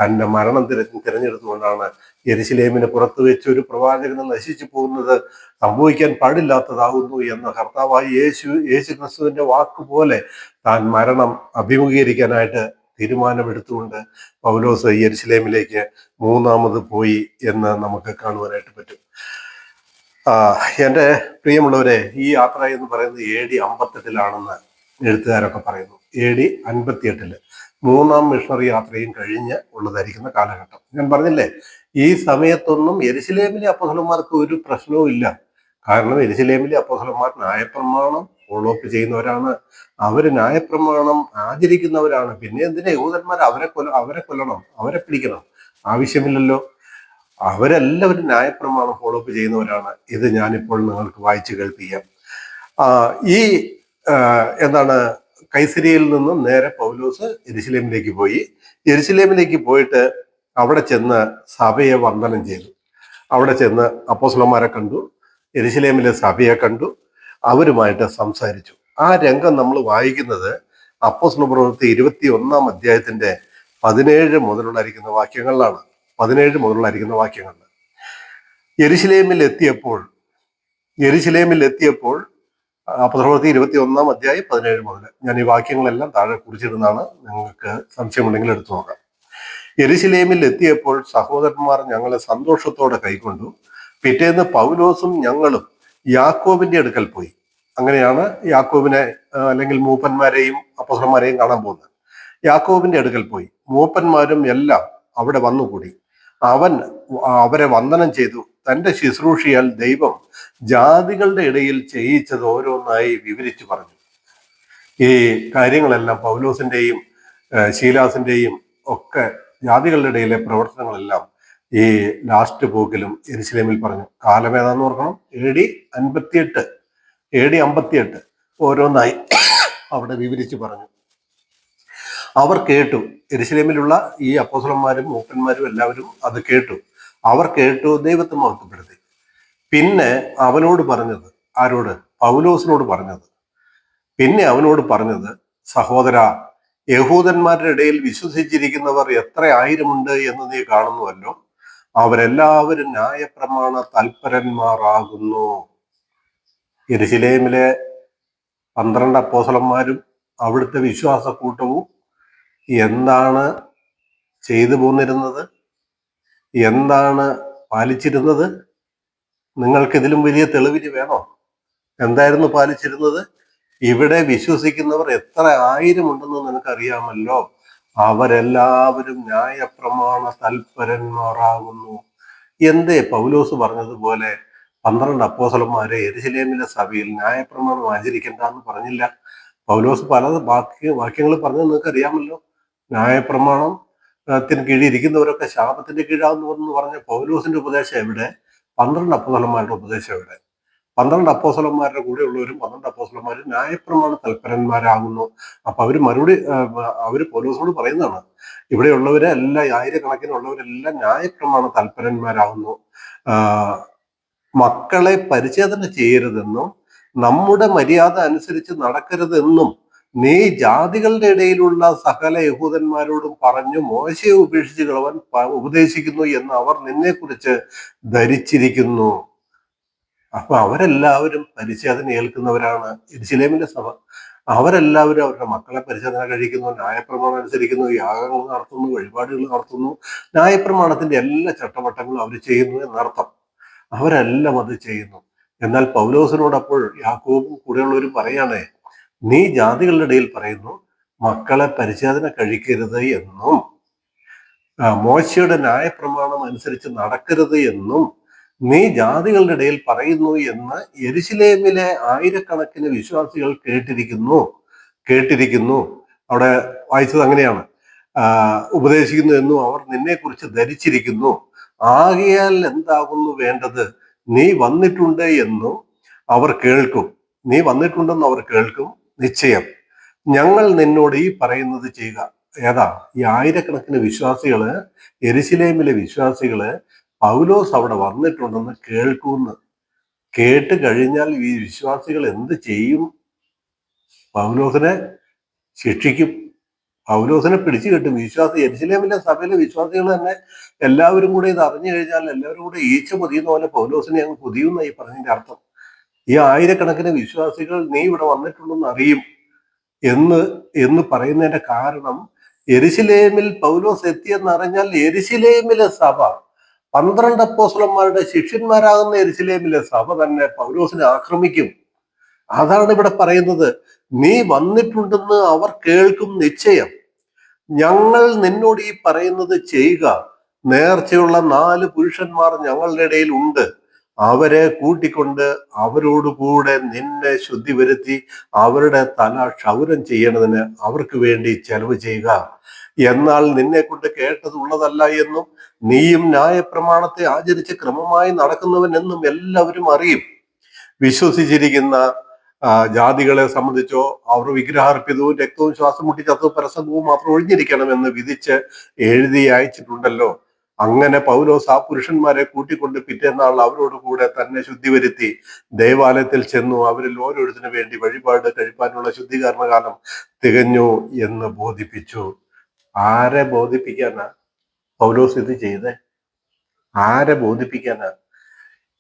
തന്റെ മരണം തിരഞ്ഞെടുത്തുകൊണ്ടാണ്. യെരുശലേമിന് പുറത്ത് വെച്ച് ഒരു പ്രവാചകന് നശിച്ചു പോകുന്നത് സംഭവിക്കാൻ പാടില്ലാത്തതാകുന്നു എന്ന കർത്താവായി യേശു ക്രിസ്തുവിന്റെ വാക്കുപോലെ താൻ മരണം അഭിമുഖീകരിക്കാനായിട്ട് തീരുമാനമെടുത്തുകൊണ്ട് പൗലോസ് യെരുശലേമിലേക്ക് മൂന്നാമത് പോയി എന്ന് നമുക്ക് കാണുവാനായിട്ട് പറ്റും. എൻ്റെ പ്രിയമുള്ളവരെ, ഈ യാത്ര എന്ന് പറയുന്നത് AD 58 എഴുത്തുകാരൊക്കെ പറയുന്നു. AD 58 മൂന്നാം മിഷണറി യാത്രയും കഴിഞ്ഞ് ഉള്ളതായിരിക്കുന്ന കാലഘട്ടം. ഞാൻ പറഞ്ഞില്ലേ, ഈ സമയത്തൊന്നും യെരുശലേമിലെ അപ്പോസ്തലന്മാർക്ക് ഒരു പ്രശ്നവും ഇല്ല. കാരണം യെരുശലേമിലെ അപ്പോസ്തലന്മാർ ന്യായപ്രമാണം ഫോളോ അപ്പ് ചെയ്യുന്നവരാണ്. അവര് ന്യായപ്രമാണം ആചരിക്കുന്നവരാണ്. പിന്നെ എന്തിനാ യഹൂദന്മാർ അവരെ കൊല്ലണം, അവരെ പിടിക്കണം? ആവശ്യമില്ലല്ലോ. അവരെല്ലാവരും ന്യായപ്രമാണം ഫോളോ അപ്പ് ചെയ്യുന്നവരാണ്. ഇത് ഞാനിപ്പോൾ നിങ്ങൾക്ക് വായിച്ചു കേൾപ്പിക്കാം. ഈ എന്താണ്, കൈസരിയയിൽ നിന്നും നേരെ പൗലോസ് യെരുശലേമിലേക്ക് പോയി. യെരുശലേമിലേക്ക് പോയിട്ട് അവിടെ ചെന്ന് സഭയെ വന്ദനം ചെയ്തു. അവിടെ ചെന്ന് അപ്പോസ്തലന്മാരെ കണ്ടു, യെരുശലേമിലെ സഭയെ കണ്ടു, അവരുമായിട്ട് സംസാരിച്ചു. ആ രംഗം നമ്മൾ വായിക്കുന്നത് അപ്പോസ്തലപ്രവൃത്തി 21 അധ്യായത്തിന്റെ 17 മുതലുള്ളായിരിക്കുന്ന വാക്യങ്ങളിലാണ്. 17 മുതലുള്ളായിരിക്കുന്ന വാക്യങ്ങളിൽ യെരുശലേമിൽ എത്തിയപ്പോൾ അപ്പോസ്തലപ്രവൃത്തി 21 അധ്യായം 17 മുതൽ, ഞാൻ ഈ വാക്യങ്ങളെല്ലാം താഴെ കുറിച്ചിടുന്നതാണ്, നിങ്ങൾക്ക് സംശയമുണ്ടെങ്കിൽ എടുത്തു നോക്കാം. യെരുശലേമിൽ എത്തിയപ്പോൾ സഹോദരന്മാർ ഞങ്ങളെ സന്തോഷത്തോടെ കൈക്കൊണ്ടു. പിറ്റേന്ന് പൗലോസും ഞങ്ങളും യാക്കോബിന്റെ അടുക്കൽ പോയി. അങ്ങനെയാണ് യാക്കോബിനെ അല്ലെങ്കിൽ മൂപ്പന്മാരെയും അപ്പോസ്തലന്മാരെയും കാണാൻ പോകുന്നത്. യാക്കോബിന്റെ അടുക്കൽ പോയി. മൂപ്പന്മാരും എല്ലാം അവിടെ വന്നുകൂടി. അവൻ അവരെ വന്ദനം ചെയ്തു. തന്റെ ശുശ്രൂഷയാൽ ദൈവം ജാതികളുടെ ഇടയിൽ ചെയ്യിച്ചത് ഓരോന്നായി വിവരിച്ചു പറഞ്ഞു. ഈ കാര്യങ്ങളെല്ലാം പൗലോസിന്റെയും ശീലാസിന്റെയും ഒക്കെ ജാതികളുടെ ഇടയിലെ പ്രവർത്തനങ്ങളെല്ലാം ഈ ലാസ്റ്റ് പോക്കിലും യെരുശലേമിൽ പറഞ്ഞു. കാലം ഏതാന്ന് ഓർക്കണം, AD 58 ഓരോന്നായി അവിടെ വിവരിച്ചു പറഞ്ഞു. അവർ കേട്ടു. യെരുശലേമിലുള്ള ഈ അപ്പോസ്തലന്മാരും മൂപ്പന്മാരും എല്ലാവരും അത് കേട്ടു. അവർ കേട്ടു, ദൈവത്തെ മഹത്വപ്പെടുത്തി. പിന്നെ അവനോട് പറഞ്ഞത്, ആരോട്? പൗലോസിനോട് പറഞ്ഞത്. പിന്നെ അവനോട് പറഞ്ഞത്, സഹോദര, യഹൂദന്മാരുടെ ഇടയിൽ വിശ്വസിച്ചിരിക്കുന്നവർ എത്ര ആയിരമുണ്ട് എന്ന് നീ കാണുന്നുവല്ലോ. അവരെല്ലാവരും ന്യായപ്രമാണ തൽപരന്മാരാകുന്നു. യെരുശലേമിലെ 12 അപ്പോസ്തലന്മാരും അവിടുത്തെ വിശ്വാസക്കൂട്ടവും എന്താണ് ചെയ്തു പോന്നിരുന്നത്, എന്താണ് പാലിച്ചിരുന്നത്? നിങ്ങൾക്കിതിലും വലിയ തെളിവിന് വേണോ? എന്തായിരുന്നു പാലിച്ചിരുന്നത്? ഇവിടെ വിശ്വസിക്കുന്നവർ എത്ര ആയിരമുണ്ടെന്ന് നിനക്കറിയാമല്ലോ. അവരെല്ലാവരും ന്യായപ്രമാണ തൽപരന്മാരാകുന്നു. എന്തേ പൗലോസ് പറഞ്ഞതുപോലെ 12 അപ്പോസ്തലന്മാരെ യെരുശലേമിലെ സഭയിൽ ന്യായപ്രമാണം ആചരിക്കേണ്ട എന്ന് പറഞ്ഞില്ല? പൗലോസ് പല വാക്യങ്ങൾ പറഞ്ഞത് നിങ്ങൾക്ക് അറിയാമല്ലോ. ന്യായപ്രമാണത്തിന് കീഴിരിക്കുന്നവരൊക്കെ ശാപത്തിന്റെ കീഴാകുന്നു എന്ന് പറഞ്ഞ പൗലോസിന്റെ ഉപദേശം എവിടെ? 12 അപ്പോസ്തലന്മാരുടെ ഉപദേശം എവിടെ? 12 അപ്പോസ്തലന്മാരുടെ കൂടെയുള്ളവരും 12 അപ്പോസ്തലന്മാരും ന്യായപ്രമാണ തൽപരന്മാരാകുന്നു. അപ്പൊ അവര് മറുപടി അവര് പൗലോസിനോട് പറയുന്നതാണ്, ഇവിടെയുള്ളവരെ എല്ലാം ആയിരക്കണക്കിനുള്ളവരെല്ലാം ന്യായപ്രമാണ തൽപരന്മാരാകുന്നു. മക്കളെ പരിച്ഛേദന ചെയ്യരുതെന്നും നമ്മുടെ മര്യാദ അനുസരിച്ച് നടക്കരുതെന്നും നീ ജാതികളുടെ ഇടയിലുള്ള സകല യഹൂദന്മാരോടും പറഞ്ഞു മോശയെ ഉപേക്ഷിച്ച് കളവൻ ഉപദേശിക്കുന്നു എന്ന് അവർ നിന്നെക്കുറിച്ച് ധരിച്ചിരിക്കുന്നു. അപ്പൊ അവരെല്ലാവരും പരിച്ഛേദന ഏൽക്കുന്നവരാണ്. യെരൂശലേമിലെ സഭ അവരെല്ലാവരും അവരുടെ മക്കളെ പരിച്ഛേദന കഴിക്കുന്നു, ന്യായപ്രമാണം അനുസരിക്കുന്നു, യാഗങ്ങൾ നടത്തുന്നു, വഴിപാടുകൾ നടത്തുന്നു, ന്യായപ്രമാണത്തിന്റെ എല്ലാ ചട്ടവട്ടങ്ങളും അവർ ചെയ്യുന്നു എന്നർത്ഥം. അവരെല്ലാം അത് ചെയ്യുന്നു. എന്നാൽ പൗലോസിനോട് അപ്പോൾ യാക്കോബും കൂടെയുള്ളവരും പറയാണ്, നീ ജാതികളുടെ ഇടയിൽ പറയുന്നു മക്കളെ പരിച്ഛേദന കഴിക്കരുത് എന്നും മോശയുടെ ന്യായപ്രമാണം അനുസരിച്ച് നടക്കരുത് എന്നും നീ ജാതികളുടെ ഇടയിൽ പറയുന്നു എന്ന് യെരൂശലേമിലെ ആയിരക്കണക്കിന് വിശ്വാസികൾ കേട്ടിരിക്കുന്നു. അവിടെ വായിച്ചത് അങ്ങനെയാണ്, ഉപദേശിക്കുന്നു എന്നും അവർ നിന്നെക്കുറിച്ച് ധരിച്ചിരിക്കുന്നു. ആകയാൽ എന്താകുന്നു വേണ്ടത്? നീ വന്നിട്ടുണ്ട് എന്നും അവർ കേൾക്കും. നീ വന്നിട്ടുണ്ടെന്ന് അവർ കേൾക്കും നിശ്ചയം. ഞങ്ങൾ നിന്നോട് ഈ പറയുന്നത് ചെയ്യുക. ഏതാ? ഈ ആയിരക്കണക്കിന് വിശ്വാസികള്, യെരൂശലേമിലെ വിശ്വാസികള് പൗലോസ് അവിടെ വന്നിട്ടുണ്ടെന്ന് കേൾക്കുമെന്ന്. കേട്ട് കഴിഞ്ഞാൽ ഈ വിശ്വാസികൾ എന്ത് ചെയ്യും? പൗലോസിനെ ശിക്ഷിക്കും, പൗലോസിനെ പിടിച്ചു കെട്ടും. യെരൂശലേമിലെ സഭയിലെ വിശ്വാസികൾ തന്നെ എല്ലാവരും കൂടെ ഇത് അറിഞ്ഞു കഴിഞ്ഞാൽ എല്ലാവരും കൂടെ ഈച്ച പൊതിയുന്ന പോലെ പൗലോസിനെ അങ്ങ് പൊതിയുന്ന ഈ പറഞ്ഞതിന്റെ അർത്ഥം. ഈ ആയിരക്കണക്കിന് വിശ്വാസികൾ നീ ഇവിടെ വന്നിട്ടുണ്ടെന്ന് അറിയും എന്ന് പറയുന്നതിന്റെ കാരണം, യെരൂശലേമിൽ പൗലോസ് എത്തിയെന്ന് അറിഞ്ഞാൽ യെരൂശലേമിലെ സഭ, 12 അപ്പോസ്തലന്മാരുടെ ശിഷ്യന്മാരാകുന്ന യെരൂശലേമിലെ സഭ തന്നെ പൗലോസിനെ ആക്രമിക്കും. അതാണ് ഇവിടെ പറയുന്നത്, നീ വന്നിട്ടുണ്ടെന്ന് അവർ കേൾക്കും നിശ്ചയം. ഞങ്ങൾ നിന്നോട് ഈ പറയുന്നത് ചെയ്യുക. നേർച്ചയുള്ള 4 പുരുഷന്മാർ ഞങ്ങളുടെ ഇടയിൽ ഉണ്ട്. അവരെ കൂട്ടിക്കൊണ്ട് അവരോടുകൂടെ നിന്നെ ശുദ്ധി വരുത്തി അവരുടെ തല ക്ഷൗരം ചെയ്യണതിന് അവർക്ക് വേണ്ടി ചെലവ് ചെയ്യുക. എന്നാൽ നിന്നെ കൊണ്ട് കേട്ടത് ഉള്ളതല്ല എന്നും നീയും ന്യായപ്രമാണത്തെ ആചരിച്ച് ക്രമമായി നടക്കുന്നവൻ എന്നും എല്ലാവരും അറിയും. വിശ്വസിച്ചിരിക്കുന്ന ജാതികളെ സംബന്ധിച്ചോ അവർ വിഗ്രഹാർപ്പിതവും രക്തവും ശ്വാസം മുട്ടി ചത്തവും പരസംഗവും മാത്രം ഒഴിഞ്ഞിരിക്കണമെന്ന് വിധിച്ച് എഴുതി അയച്ചിട്ടുണ്ടല്ലോ. അങ്ങനെ പൗലോസ് ആ പുരുഷന്മാരെ കൂട്ടിക്കൊണ്ട് പിറ്റേന്നാൾ അവരോട് കൂടെ തന്നെ ശുദ്ധി വരുത്തി ദേവാലയത്തിൽ ചെന്നു. അവരിൽ ഓരോരുത്തരിനു വേണ്ടി വഴിപാട് കഴിപ്പാനുള്ള ശുദ്ധീകരണ കാലം തികഞ്ഞു എന്ന് ബോധിപ്പിച്ചു. ആരെ ബോധിപ്പിക്കാനാ പൗലോസ് ഇത് ചെയ്തേ? ആരെ ബോധിപ്പിക്കാനാ?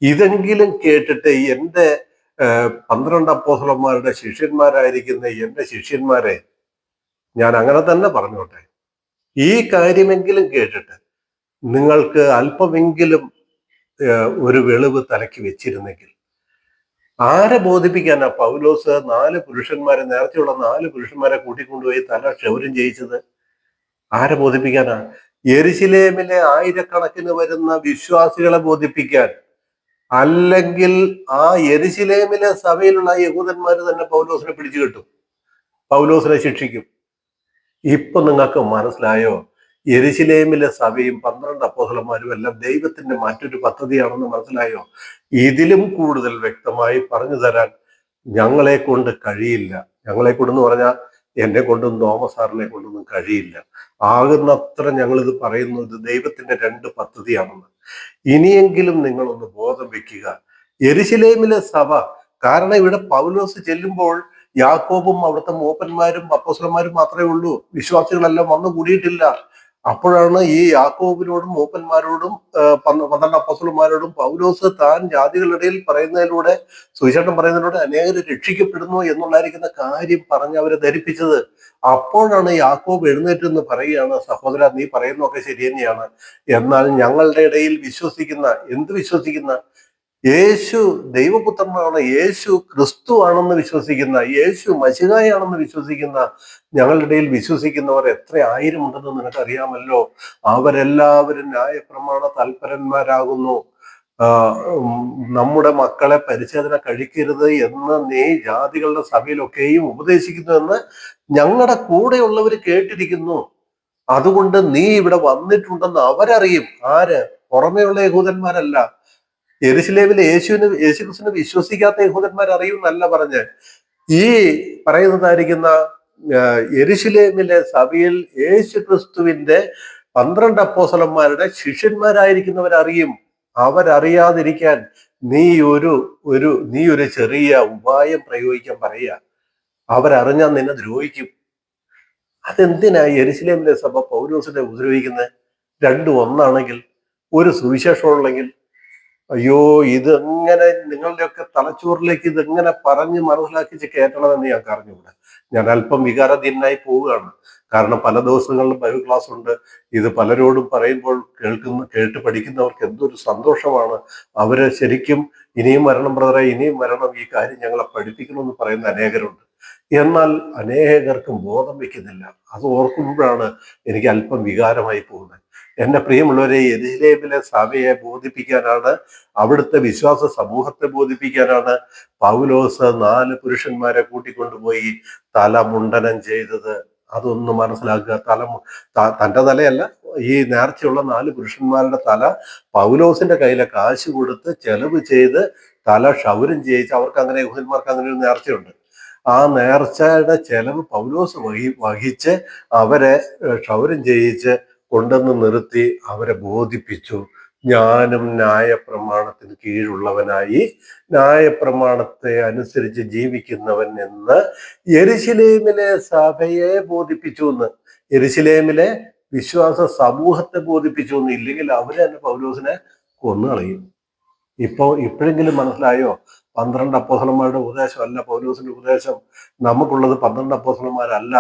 ഇതെങ്കിലും കേട്ടിട്ട് എൻ്റെ 12 അപ്പോസ്തലന്മാരുടെ ശിഷ്യന്മാരായിരിക്കുന്ന എൻ്റെ ശിഷ്യന്മാരെ, ഞാൻ അങ്ങനെ തന്നെ പറഞ്ഞോട്ടെ, ഈ കാര്യമെങ്കിലും കേട്ടിട്ട് നിങ്ങൾക്ക് അല്പമെങ്കിലും ഒരു വെളിവ് തലയ്ക്ക് വെച്ചിരുന്നെങ്കിൽ. ആരെ ബോധിപ്പിക്കാനാ പൗലോസ് 4 പുരുഷന്മാരെ, നേരത്തെയുള്ള 4 പുരുഷന്മാരെ കൂട്ടിക്കൊണ്ടുപോയി തല ക്ഷൗരം ചെയ്യിച്ചത്? ആരെ ബോധിപ്പിക്കാനാ? യെരൂശലേമിലെ ആയിരക്കണക്കിന് വരുന്ന വിശ്വാസികളെ ബോധിപ്പിക്കാൻ. അല്ലെങ്കിൽ ആ യെരൂശലേമിലെ സഭയിലുള്ള യഹൂദന്മാർ തന്നെ പൗലോസിനെ പിടിച്ചു കെട്ടും, പൗലോസിനെ ശിക്ഷിക്കും. ഇപ്പൊ നിങ്ങൾക്ക് മനസ്സിലായോ? യെരൂശലേമിലെ സഭയും 12 അപ്പോസ്തലന്മാരും എല്ലാം ദൈവത്തിന്റെ മറ്റൊരു പദ്ധതിയാണെന്ന് മനസ്സിലായോ? ഇതിലും കൂടുതൽ വ്യക്തമായി പറഞ്ഞു തരാൻ ഞങ്ങളെ കൊണ്ട് കഴിയില്ല. ഞങ്ങളെ കൊണ്ടെന്ന് പറഞ്ഞാൽ എന്നെ കൊണ്ടും തോമസ് സാറിനെ കൊണ്ടൊന്നും കഴിയില്ല. ആകുന്നത്ര ഞങ്ങളിത് പറയുന്നത് ദൈവത്തിന്റെ 2 പദ്ധതിയാണെന്ന്. ഇനിയെങ്കിലും നിങ്ങളൊന്ന് ബോധം വെക്കുക. യെരൂശലേമിലെ സഭ, കാരണം ഇവിടെ പൗലോസ് ചെല്ലുമ്പോൾ യാക്കോബും അവിടുത്തെ മൂപ്പന്മാരും അപ്പോസ്തലന്മാരും മാത്രമേ ഉള്ളൂ, വിശ്വാസികളെല്ലാം വന്നു കൂടിയിട്ടില്ല. അപ്പോഴാണ് ഈ യാക്കോബിനോടും മൂപ്പന്മാരോടും 12 അപ്പോസ്തലന്മാരോടും പൗലോസ് താൻ ജാതികളുടെ ഇടയിൽ പറയുന്നതിലൂടെ, സുവിശേഷം പറയുന്നതിലൂടെ അനേകർ രക്ഷിക്കപ്പെടുന്നു എന്നുള്ളായിരിക്കുന്ന കാര്യം പറഞ്ഞ് അവരെ ധരിപ്പിച്ചത്. അപ്പോഴാണ് യാക്കോബ് എഴുന്നേറ്റെന്ന് പറയുകയാണ്, സഹോദര നീ പറയുന്നതൊക്കെ ശരി തന്നെയാണ്, എന്നാൽ ഞങ്ങളുടെ ഇടയിൽ എന്ത് വിശ്വസിക്കുന്ന, യേശു ദൈവപുത്രനാണ്, യേശു ക്രിസ്തു ആണെന്ന് വിശ്വസിക്കുന്ന, യേശു മശിഹായാണെന്ന് വിശ്വസിക്കുന്ന ഞങ്ങളുടെ ഇടയിൽ വിശ്വസിക്കുന്നവർ എത്ര ആയിരം ഉണ്ടെന്ന് നിനക്കറിയാമല്ലോ. അവരെല്ലാവരും ന്യായപ്രമാണ തൽപരന്മാരാകുന്നു. നമ്മുടെ മക്കളെ പരിച്ഛേദന കഴിക്കരുത് എന്ന് നീ ജാതികളുടെ സഭയിലൊക്കെയും ഉപദേശിക്കുന്നു എന്ന് ഞങ്ങളുടെ കൂടെയുള്ളവർ കേട്ടിരിക്കുന്നു. അതുകൊണ്ട് നീ ഇവിടെ വന്നിട്ടുണ്ടെന്ന് അവരറിയും. ആര്? പുറമേയുള്ള യഹൂദന്മാരല്ല. യെരുശലേമിലെ യേശുക്രിസ്തുവിനെ വിശ്വസിക്കാത്ത യഹൂദന്മാർ അറിയുന്നല്ല പറഞ്ഞ്. ഈ പറയുന്നതായിരിക്കുന്ന യെരുശലേമിലെ സഭയിൽ യേശുക്രിസ്തുവിന്റെ 12 അപ്പോസ്തലന്മാരുടെ ശിഷ്യന്മാരായിരിക്കുന്നവരറിയും. അവരറിയാതിരിക്കാൻ നീ ഒരു ചെറിയ ഉപായം പ്രയോഗിക്കാൻ പറയുക. അവരറിഞ്ഞാൽ നിന്നെ ദ്രോഹിക്കും. അതെന്തിനാ യെരുശലേമിലെ സഭ പൗലോസിനെ ഉപദ്രവിക്കുന്നത്? രണ്ടും ഒന്നാണെങ്കിൽ, ഒരു സുവിശേഷമുള്ളെങ്കിൽ, അയ്യോ ഇതെങ്ങനെ നിങ്ങളുടെയൊക്കെ തലച്ചോറിലേക്ക് ഇതെങ്ങനെ പറഞ്ഞ് മനസ്സിലാക്കിച്ച് കയറ്റണമെന്ന് ഞാൻ അറിഞ്ഞുകൂടാ. ഞാൻ അല്പം വികാരാധീനായി പോവുകയാണ്. കാരണം പല ദിവസങ്ങളിലും ബൈബിൾ ക്ലാസ് ഉണ്ട്. ഇത് പലരോടും പറയുമ്പോൾ കേട്ട് പഠിക്കുന്നവർക്ക് എന്തൊരു സന്തോഷമാണ്. അവര് ശരിക്കും ഇനിയും വരണം ബ്രദറെ, ഇനിയും വരണം, ഈ കാര്യം ഞങ്ങളെ പഠിപ്പിക്കണമെന്ന് പറയുന്ന അനേകരുണ്ട്. എന്നാൽ അനേകർക്കും ബോധം വെക്കുന്നില്ല. അത് ഓർക്കുമ്പോഴാണ് എനിക്ക് അല്പം വികാരമായി പോകുന്നത്. എന്റെ പ്രിയമുള്ളവരെ, യെരുശലേമിലെ സഭയെ ബോധിപ്പിക്കാനാണ്, അവിടുത്തെ വിശ്വാസ സമൂഹത്തെ ബോധിപ്പിക്കാനാണ് പൗലോസ് 4 പുരുഷന്മാരെ കൂട്ടിക്കൊണ്ടുപോയി തല മുണ്ടനം ചെയ്തത്. അതൊന്ന് മനസ്സിലാക്കുക. തന്റെ തലയല്ല, ഈ നേർച്ചയുള്ള 4 പുരുഷന്മാരുടെ തല പൗലോസിന്റെ കയ്യിലെ കാശ് കൊടുത്ത് ചെലവ് ചെയ്ത് തല ക്ഷൗരം ചെയ്യിച്ച്, അവർക്ക് അങ്ങനെ യഹൂദന്മാർക്ക് അങ്ങനെ ഒരു നേർച്ചയുണ്ട്. ആ നേർച്ചയുടെ ചെലവ് പൗലോസ് വഹിച്ച് അവരെ ക്ഷൗരം ചെയ്യിച്ച് കൊണ്ടുവന്ന് നിർത്തി അവരെ ബോധിപ്പിച്ചു. ഞാനും ന്യായപ്രമാണത്തിന് കീഴുള്ളവനായി ന്യായപ്രമാണത്തെ അനുസരിച്ച് ജീവിക്കുന്നവൻ എന്ന് യെരുശലേമിലെ സഭയെ ബോധിപ്പിച്ചു എന്ന്, യെരുശലേമിലെ വിശ്വാസ സമൂഹത്തെ ബോധിപ്പിച്ചു എന്ന്. ഇല്ലെങ്കിൽ അവര് തന്നെ പൗലോസിനെ കൊന്നുകളയും. ഇപ്പോഴെങ്കിലും മനസ്സിലായോ? 12 അപ്പോസ്തലന്മാരുടെ ഉപദേശമല്ല പൗലോസിന്റെ ഉപദേശം. നമുക്കുള്ളത് 12 അപ്പോസ്തലന്മാരല്ല.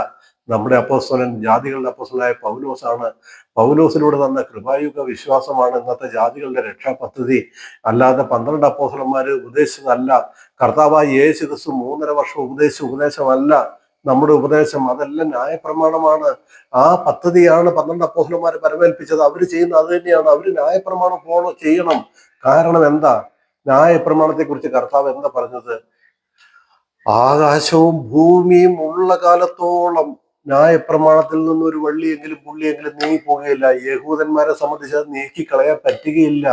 നമ്മുടെ അപ്പോസ്തലൻ ജാതികളുടെ അപ്പോസ്തലനായ പൗലോസാണ്. പൗലോസിലൂടെ തന്ന കൃപായുഗ വിശ്വാസമാണ് ഇന്നത്തെ ജാതികളുടെ രക്ഷാ പദ്ധതി. അല്ലാതെ 12 അപ്പോസ്തലന്മാര് ഉപദേശിച്ചതല്ല. കർത്താവായ യേശു ക്രിസ്തു 3.5 വർഷം ഉപദേശിച്ച ഉപദേശമല്ല നമ്മുടെ ഉപദേശം. അതെല്ലാം ന്യായപ്രമാണമാണ്. ആ പദ്ധതിയാണ് 12 അപ്പോസ്തലന്മാരെ പരമേൽപ്പിച്ചത്. അവർ ചെയ്യുന്ന അത് തന്നെയാണ്. അവർ ന്യായപ്രമാണം ഫോളോ ചെയ്യണം. കാരണം എന്താ? ന്യായപ്രമാണത്തെ കുറിച്ച് കർത്താവ് എന്താ പറഞ്ഞത്? ആകാശവും ഭൂമിയും ഉള്ള കാലത്തോളം ന്യായപ്രമാണത്തിൽ നിന്ന് ഒരു വള്ളിയെങ്കിലും പുള്ളിയെങ്കിലും നീങ്ങി പോകുകയില്ല. യഹൂദന്മാരെ സംബന്ധിച്ച് അത് നീക്കിക്കളയാൻ പറ്റുകയില്ല.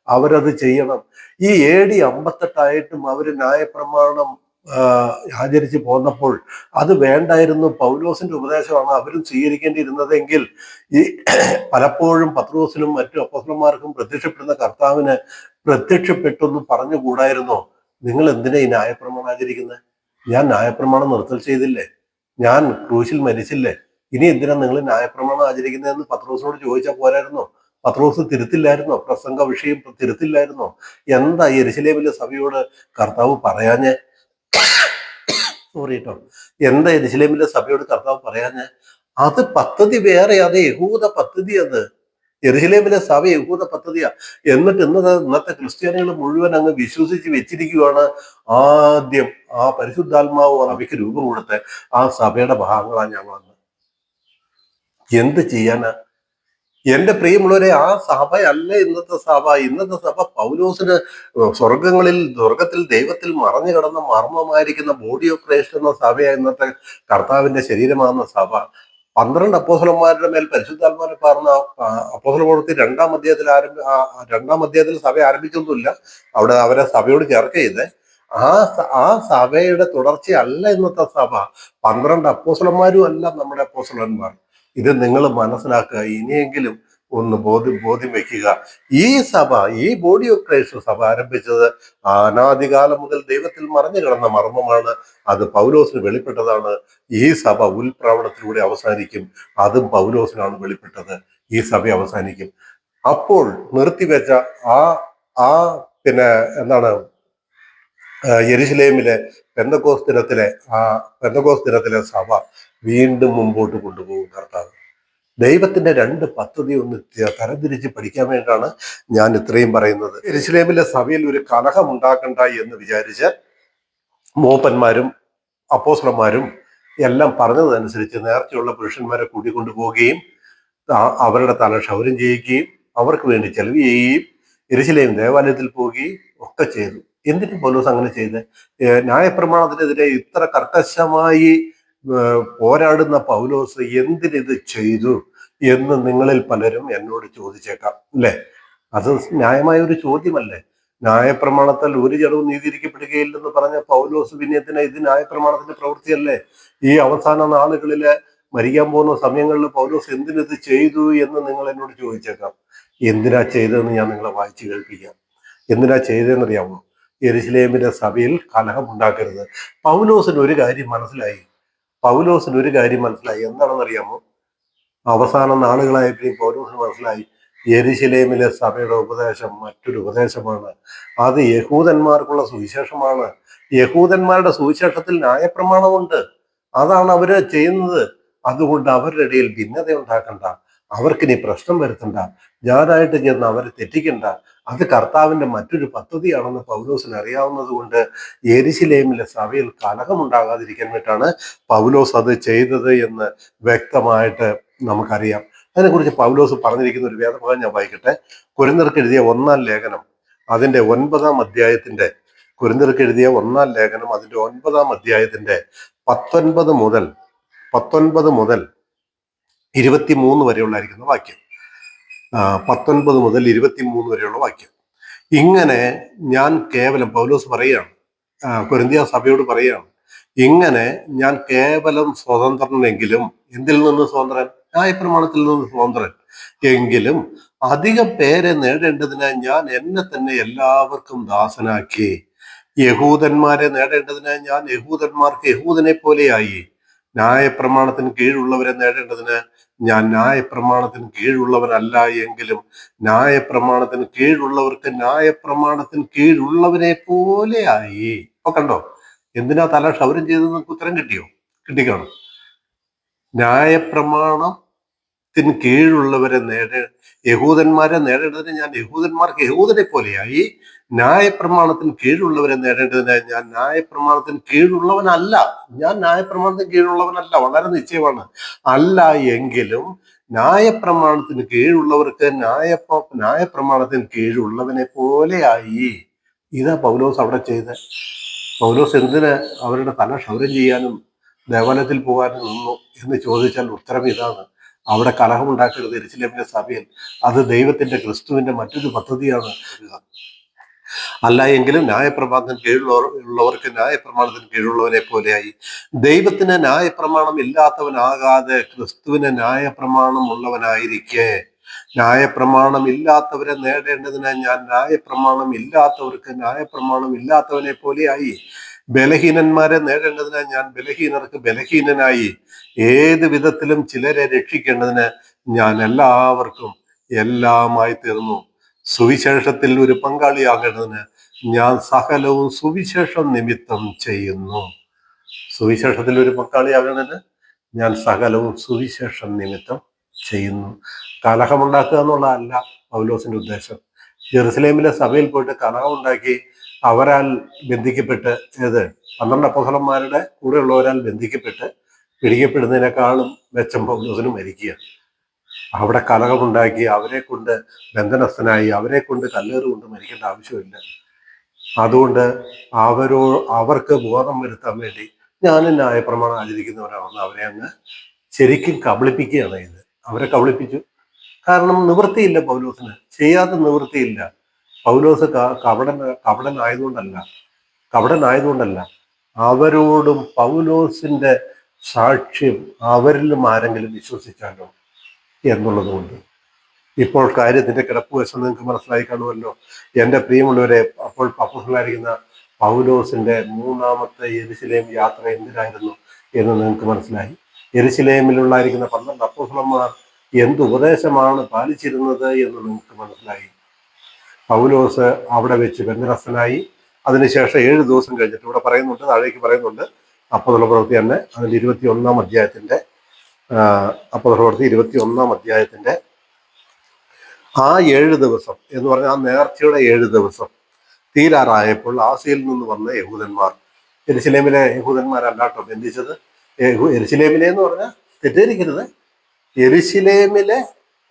അവരത് ചെയ്യണം. ഈ AD 58 അവര് ന്യായപ്രമാണം ആചരിച്ച് പോന്നപ്പോൾ അത് വേണ്ടായിരുന്നു. പൗലോസിന്റെ ഉപദേശമാണ് അവരും സ്വീകരിക്കേണ്ടിയിരുന്നതെങ്കിൽ ഈ പലപ്പോഴും പത്രോസിനും മറ്റു അപ്പോസ്തലന്മാർക്കും പ്രത്യക്ഷപ്പെടുന്ന കർത്താവിന് പ്രത്യക്ഷപ്പെട്ടൊന്നും പറഞ്ഞുകൂടായിരുന്നോ? നിങ്ങൾ എന്തിനാ ഈ ന്യായപ്രമാണം ആചരിക്കുന്നത്? ഞാൻ ന്യായപ്രമാണം നിർത്തൽ ചെയ്തില്ലേ? ഞാൻ ക്രൂശിൽ മരിച്ചില്ലേ? ഇനി എന്തിനാ നിങ്ങൾ ന്യായപ്രമാണം ആചരിക്കുന്നതെന്ന് പത്രോസിനോട് ചോദിച്ചാൽ പോരായിരുന്നോ? പത്രോസ് തിരുത്തില്ലായിരുന്നോ? പ്രസംഗ വിഷയം തിരുത്തില്ലായിരുന്നോ? എന്താ യെരുശലേമിലെ സഭയോട് കർത്താവ് പറയാഞ്ഞേ? സോറി കേട്ടോ. എന്താ യെരുശലേമിലെ സഭയോട് കർത്താവ് പറയാഞ്ഞേ? അത് പദ്ധതി വേറെ, അത് യഹൂദ പദ്ധതി. അത് യെരുശലേമിലെ സഭ യഹൂദ പദ്ധതിയാ. എന്നിട്ട് ഇന്നത്തെ ക്രിസ്ത്യാനികൾ മുഴുവൻ അങ്ങ് വിശ്വസിച്ച് വെച്ചിരിക്കുകയാണ്. ആദ്യം ആ പരിശുദ്ധാത്മാവ് സഭയ്ക്ക് രൂപം കൊടുത്ത ആ സഭയുടെ ഭാഗങ്ങളാണ് ഞങ്ങളെന്ന്. എന്ത് ചെയ്യാനാ? എന്റെ പ്രിയമുള്ളവരെ, ആ സഭയല്ല ഇന്നത്തെ സഭ. ഇന്നത്തെ സഭ പൗലോസിന് സ്വർഗത്തിൽ ദൈവത്തിൽ മറഞ്ഞു കിടന്ന മർമ്മമായിരിക്കുന്ന ബോഡി ഓഫ് ക്രൈസ്റ്റ് എന്ന സഭയാണ് ഇന്നത്തെ കർത്താവിന്റെ ശരീരമാകുന്ന സഭ. 12 അപ്പോസ്തലന്മാരുടെ മേൽ പരിശുദ്ധാത്മാവിനെ പറഞ്ഞ അപ്പോസ്തല പ്രവൃത്തി 2-ാം അധ്യായത്തിൽ സഭ ആരംഭിച്ചൊന്നുമില്ല. അവിടെ അവരെ സഭയോട് ചേർക്ക ചെയ്ത് ആ സഭയുടെ തുടർച്ചയല്ല ഇന്നത്തെ സഭ. 12 അപ്പോസ്തലന്മാരും അല്ല നമ്മുടെ അപ്പോസ്തലന്മാർ. ഇത് നിങ്ങൾ മനസ്സിലാക്കുക. ഇനിയെങ്കിലും ഒന്ന് ബോധ്യം വെക്കുക. ഈ സഭ, ഈ ബോഡി ഓഫ് ക്രൈസ്റ്റ് സഭ ആരംഭിച്ചത് അനാദികാലം മുതൽ ദൈവത്തിൽ മറഞ്ഞു കിടന്ന മർമ്മമാണ്. അത് പൗലോസിന് വെളിപ്പെട്ടതാണ്. ഈ സഭ ഉൽപ്രാവണത്തിലൂടെ അവസാനിക്കും. അതും പൗലോസിനാണ് വെളിപ്പെട്ടത്. ഈ സഭ അവസാനിക്കും. അപ്പോൾ നിർത്തിവെച്ച ആ പിന്നെ എന്താണ് യെരുശലേമിലെ പെന്തക്കോസ് ദിനത്തിലെ സഭ വീണ്ടും മുമ്പോട്ട് കൊണ്ടുപോകും കർത്താവ്. ദൈവത്തിന്റെ 2 പദ്ധതി ഒന്ന് തരംതിരിച്ച് പഠിക്കാൻ വേണ്ടിയാണ് ഞാൻ ഇത്രയും പറയുന്നത്. യെരുശലേമിലെ സഭയിൽ ഒരു കലഹം ഉണ്ടാക്കണ്ട എന്ന് വിചാരിച്ച് മൂപ്പന്മാരും അപ്പോസ്തലന്മാരും എല്ലാം പറഞ്ഞതനുസരിച്ച് നേർച്ചയുള്ള പുരുഷന്മാരെ കൂട്ടിക്കൊണ്ടുപോവുകയും അവരുടെ തല ക്ഷൗരം ചെയ്യിക്കുകയും അവർക്ക് വേണ്ടി ചെലവ് ചെയ്യുകയും യെരുശലേം ദേവാലയത്തിൽ പോവുകയും ഒക്കെ ചെയ്തു. എന്തിനു പൗലോസ് അങ്ങനെ ചെയ്ത്? ന്യായപ്രമാണത്തിനെതിരെ ഇത്ര കർക്കശമായി പോരാടുന്ന പൗലോസ് എന്തിനിത് ചെയ്തു? എന്ന് നിങ്ങളിൽ പലരും എന്നോട് ചോദിച്ചേക്കാം, അല്ലേ? അത് ന്യായമായ ഒരു ചോദ്യമല്ലേ? ന്യായപ്രമാണത്താൽ ഒരു ജഡവും നീതിയിരിക്കപ്പെടുകയില്ലെന്ന് പറഞ്ഞ പൗലോസ് പിന്നെ എന്തിനാ ഇത് ന്യായപ്രമാണത്തിന്റെ പ്രവൃത്തിയല്ലേ? ഈ അവസാന നാളുകളില് മരിക്കാൻ പോകുന്ന സമയങ്ങളിൽ പൗലോസ് എന്തിനിത് ചെയ്തു എന്ന് നിങ്ങൾ എന്നോട് ചോദിച്ചേക്കാം. എന്തിനാ ചെയ്തതെന്ന് ഞാൻ നിങ്ങളെ വായിച്ചു കേൾപ്പിക്കാം. എന്തിനാ ചെയ്തതെന്നറിയാമോ? യെരുശലേമിലെ സഭയിൽ കലഹം ഉണ്ടാക്കരുത്. പൗലോസിന് ഒരു കാര്യം മനസ്സിലായി. എന്താണെന്നറിയാമോ? അവസാന നാളുകളായപ്പോഴും പൗലോസിന് മനസ്സിലായി, യെരുശലേമിലെ സഭയുടെ ഉപദേശം മറ്റൊരു ഉപദേശമാണ്. അത് യഹൂദന്മാർക്കുള്ള സുവിശേഷമാണ്. യഹൂദന്മാരുടെ സുവിശേഷത്തിൽ ന്യായപ്രമാണമുണ്ട്. അതാണ് അവര് ചെയ്യുന്നത്. അതുകൊണ്ട് അവരുടെ ഇടയിൽ ഭിന്നത ഉണ്ടാക്കണ്ട, അവർക്കിനി പ്രശ്നം വരുത്തണ്ട, ഞാനായിട്ട് ചെന്ന് അവരെ തെറ്റിക്കണ്ട. അത് കർത്താവിന്റെ മറ്റൊരു പദ്ധതിയാണെന്ന് പൗലോസിന് അറിയാവുന്നത് കൊണ്ട് യെരുശലേമിലെ സഭയിൽ കലഹമുണ്ടാകാതിരിക്കാൻ വേണ്ടിയിട്ടാണ് പൗലോസ് അത് ചെയ്തത് എന്ന് വ്യക്തമായിട്ട് നമുക്കറിയാം. അതിനെക്കുറിച്ച് പൗലോസ് പറഞ്ഞിരിക്കുന്ന ഒരു വേദഭാഗം ഞാൻ വായിക്കട്ടെ. കൊരിന്ത്യർക്ക് എഴുതിയ 1-ാം ലേഖനം അതിന്റെ 9-ാം അധ്യായത്തിന്റെ കൊരിന്ത്യർക്ക് എഴുതിയ 1-ാം ലേഖനം അതിന്റെ 9-ാം അധ്യായത്തിന്റെ 19 മുതൽ 23 വരെയുള്ളായിരിക്കുന്ന വാക്യം. 19 മുതൽ 23 വരെയുള്ള വാക്യം. ഇങ്ങനെ ഞാൻ കേവലം, പൗലോസ് പറയുകയാണ്, കൊരിന്ത്യ സഭയോട് പറയുകയാണ്, ഇങ്ങനെ ഞാൻ കേവലം സ്വതന്ത്രനെങ്കിലും, എന്തിൽ നിന്ന് സ്വതന്ത്രൻ? ന്യായപ്രമാണത്തിൽ നിന്ന് സ്വതന്ത്രൻ എങ്കിലും അധികം പേരെ നേടേണ്ടതിന് ഞാൻ എന്നെ തന്നെ എല്ലാവർക്കും ദാസനാക്കി. യഹൂദന്മാരെ നേടേണ്ടതിന് ഞാൻ യഹൂദന്മാർക്ക് യഹൂദനെ പോലെയായി. ന്യായപ്രമാണത്തിന് കീഴുള്ളവരെ നേടേണ്ടതിന് ഞാൻ ന്യായപ്രമാണത്തിന് കീഴുള്ളവനല്ല എങ്കിലും ന്യായപ്രമാണത്തിന് കീഴുള്ളവർക്ക് ന്യായപ്രമാണത്തിന് കീഴുള്ളവനെ പോലെയായി. ഇപ്പൊ കണ്ടോ എന്തിനാ തല ക്ഷൗരം ചെയ്തത്? നമുക്ക് ഉത്തരം കിട്ടിക്കാണും. ന്യായപ്രമാണത്തിന് കീഴുള്ളവരെ യഹൂദന്മാരെ നേടേണ്ടതിന് ഞാൻ യഹൂദന്മാർക്ക് യഹൂദനെ പോലെയായി. ന്യായപ്രമാണത്തിന് കീഴുള്ളവരെ നേടേണ്ടതിന് ഞാൻ ന്യായപ്രമാണത്തിന് കീഴുള്ളവനല്ല. വളരെ നിശ്ചയമാണ്. അല്ല എങ്കിലും ന്യായപ്രമാണത്തിന് കീഴുള്ളവർക്ക് ന്യായപ്രമാണത്തിന് കീഴുള്ളവനെ പോലെയായി. ഇതാ പൗലോസ് അവിടെ ചെയ്ത്. പൗലോസ് എന്തിന് അവരുടെ തല ക്ഷൗരം ചെയ്യാനും ദേവാലയത്തിൽ പോകാനും നിന്നു എന്ന് ചോദിച്ചാൽ ഉത്തരം ഇതാണ്. അവിടെ കലഹമുണ്ടാക്കരുത് യെരുശലേമിലെ സഭയിൽ. അത് ദൈവത്തിന്റെ ക്രിസ്തുവിന്റെ മറ്റൊരു പദ്ധതിയാണ്. അല്ല എങ്കിലും ന്യായപ്രമാണത്തിന് കീഴുള്ളവർക്ക് ന്യായപ്രമാണത്തിന് കീഴുള്ളവനെ പോലെയായി. ദൈവത്തിന് ന്യായപ്രമാണം ഇല്ലാത്തവനാകാതെ ക്രിസ്തുവിന് ന്യായപ്രമാണം ഉള്ളവനായിരിക്കെ ന്യായപ്രമാണം ഇല്ലാത്തവരെ നേടേണ്ടതിന് ഞാൻ ന്യായപ്രമാണം ഇല്ലാത്തവർക്ക് ന്യായപ്രമാണം ഇല്ലാത്തവനെ പോലെയായി. ബലഹീനന്മാരെ നേടേണ്ടതിന് ഞാൻ ബലഹീനർക്ക് ബലഹീനനായി. ഏത് വിധത്തിലും ചിലരെ രക്ഷിക്കേണ്ടതിന് ഞാൻ എല്ലാവർക്കും എല്ലാമായി തീർന്നു. സുവിശേഷത്തിൽ ഒരു പങ്കാളിയാകേണ്ടതിന് ഞാൻ സകലവും സുവിശേഷം നിമിത്തം ചെയ്യുന്നു. സുവിശേഷത്തിൽ ഒരു പങ്കാളിയാകേണ്ടതിന് ഞാൻ സകലവും സുവിശേഷം നിമിത്തം ചെയ്യുന്നു. കലഹമുണ്ടാക്കുക എന്നുള്ളതല്ല പൗലോസിന്റെ ഉദ്ദേശം. ജെറുസലേമിലെ സഭയിൽ പോയിട്ട് കലഹമുണ്ടാക്കി അവരാൽ ബന്ധിക്കപ്പെട്ട്, 12 അപ്പോസ്തലന്മാരുടെ കൂടെയുള്ളവരാൽ ബന്ധിക്കപ്പെട്ട് പിടിക്കപ്പെടുന്നതിനേക്കാളും മെച്ചം പൗലോസിന് മരിക്കുക. അവിടെ കലഹമുണ്ടാക്കി അവരെ കൊണ്ട് ബന്ധനസ്ഥനായി അവരെ കൊണ്ട് കല്ലേറ് കൊണ്ട് മരിക്കേണ്ട ആവശ്യമില്ല. അതുകൊണ്ട് അവർക്ക് ബോധം വരുത്താൻ വേണ്ടി ഞാനും ന്യായപ്രമാണം ആചരിക്കുന്നവരാണെന്ന് അവരെ അങ്ങ് ശരിക്കും കബളിപ്പിക്കുകയാണ് ഇത്. അവരെ കബളിപ്പിച്ചു. കാരണം നിവൃത്തിയില്ല പൗലോസിന്, ചെയ്യാതെ നിവൃത്തിയില്ല. പൗലോസ് കപടനായതുകൊണ്ടല്ല, അവരോടും പൗലോസിന്റെ സാക്ഷ്യം അവരിലും ആരെങ്കിലും വിശ്വസിച്ചാലോ എന്നുള്ളത് കൊണ്ട്. ഇപ്പോൾ കാര്യത്തിന്റെ കിടപ്പുവശം നിങ്ങൾക്ക് മനസ്സിലായി കാണുമല്ലോ എൻ്റെ പ്രിയമുള്ളവരെ. അപ്പോൾ അപ്പോസ്തലനായിരിക്കുന്ന പൗലോസിന്റെ 3ാമത്തെ യെരുശലേം യാത്ര എന്തിനായിരുന്നു എന്ന് നിങ്ങൾക്ക് മനസ്സിലായി. യെരുശലേമിലുള്ളായിരിക്കുന്ന 12 അപ്പോസ്തലന്മാർ എന്ത് ഉപദേശമാണ് പാലിച്ചിരുന്നത് എന്ന് നിങ്ങൾക്ക് മനസ്സിലായി. പൗലോസ് അവിടെ വെച്ച് ബന്ധനസ്ഥനായി. അതിനുശേഷം 7 ദിവസം കഴിഞ്ഞിട്ട് ഇവിടെ പറയുന്നുണ്ട്, താഴേക്ക് പറയുന്നുണ്ട്, അപ്പോസ്തലപ്രവൃത്തി തന്നെ അതിന്റെ 21-ാം അധ്യായത്തിന്റെ അപ്പോസ്തലപ്രവൃത്തി 21-ാം അധ്യായത്തിന്റെ ആ 7 ദിവസം എന്ന് പറഞ്ഞാൽ ആ നേർച്ചയുടെ 7 ദിവസം തീരാറായപ്പോൾ ആസിയയിൽ നിന്ന് വന്ന യഹൂദന്മാർ, യെരുശലേമിലെ യഹൂദന്മാരല്ലാട്ടോ ബന്ധിച്ചത്. യെരുശലേമിലെ എന്ന് പറഞ്ഞാൽ തെറ്റിദ്ധരിക്കരുത്, യെരുശലേമിലെ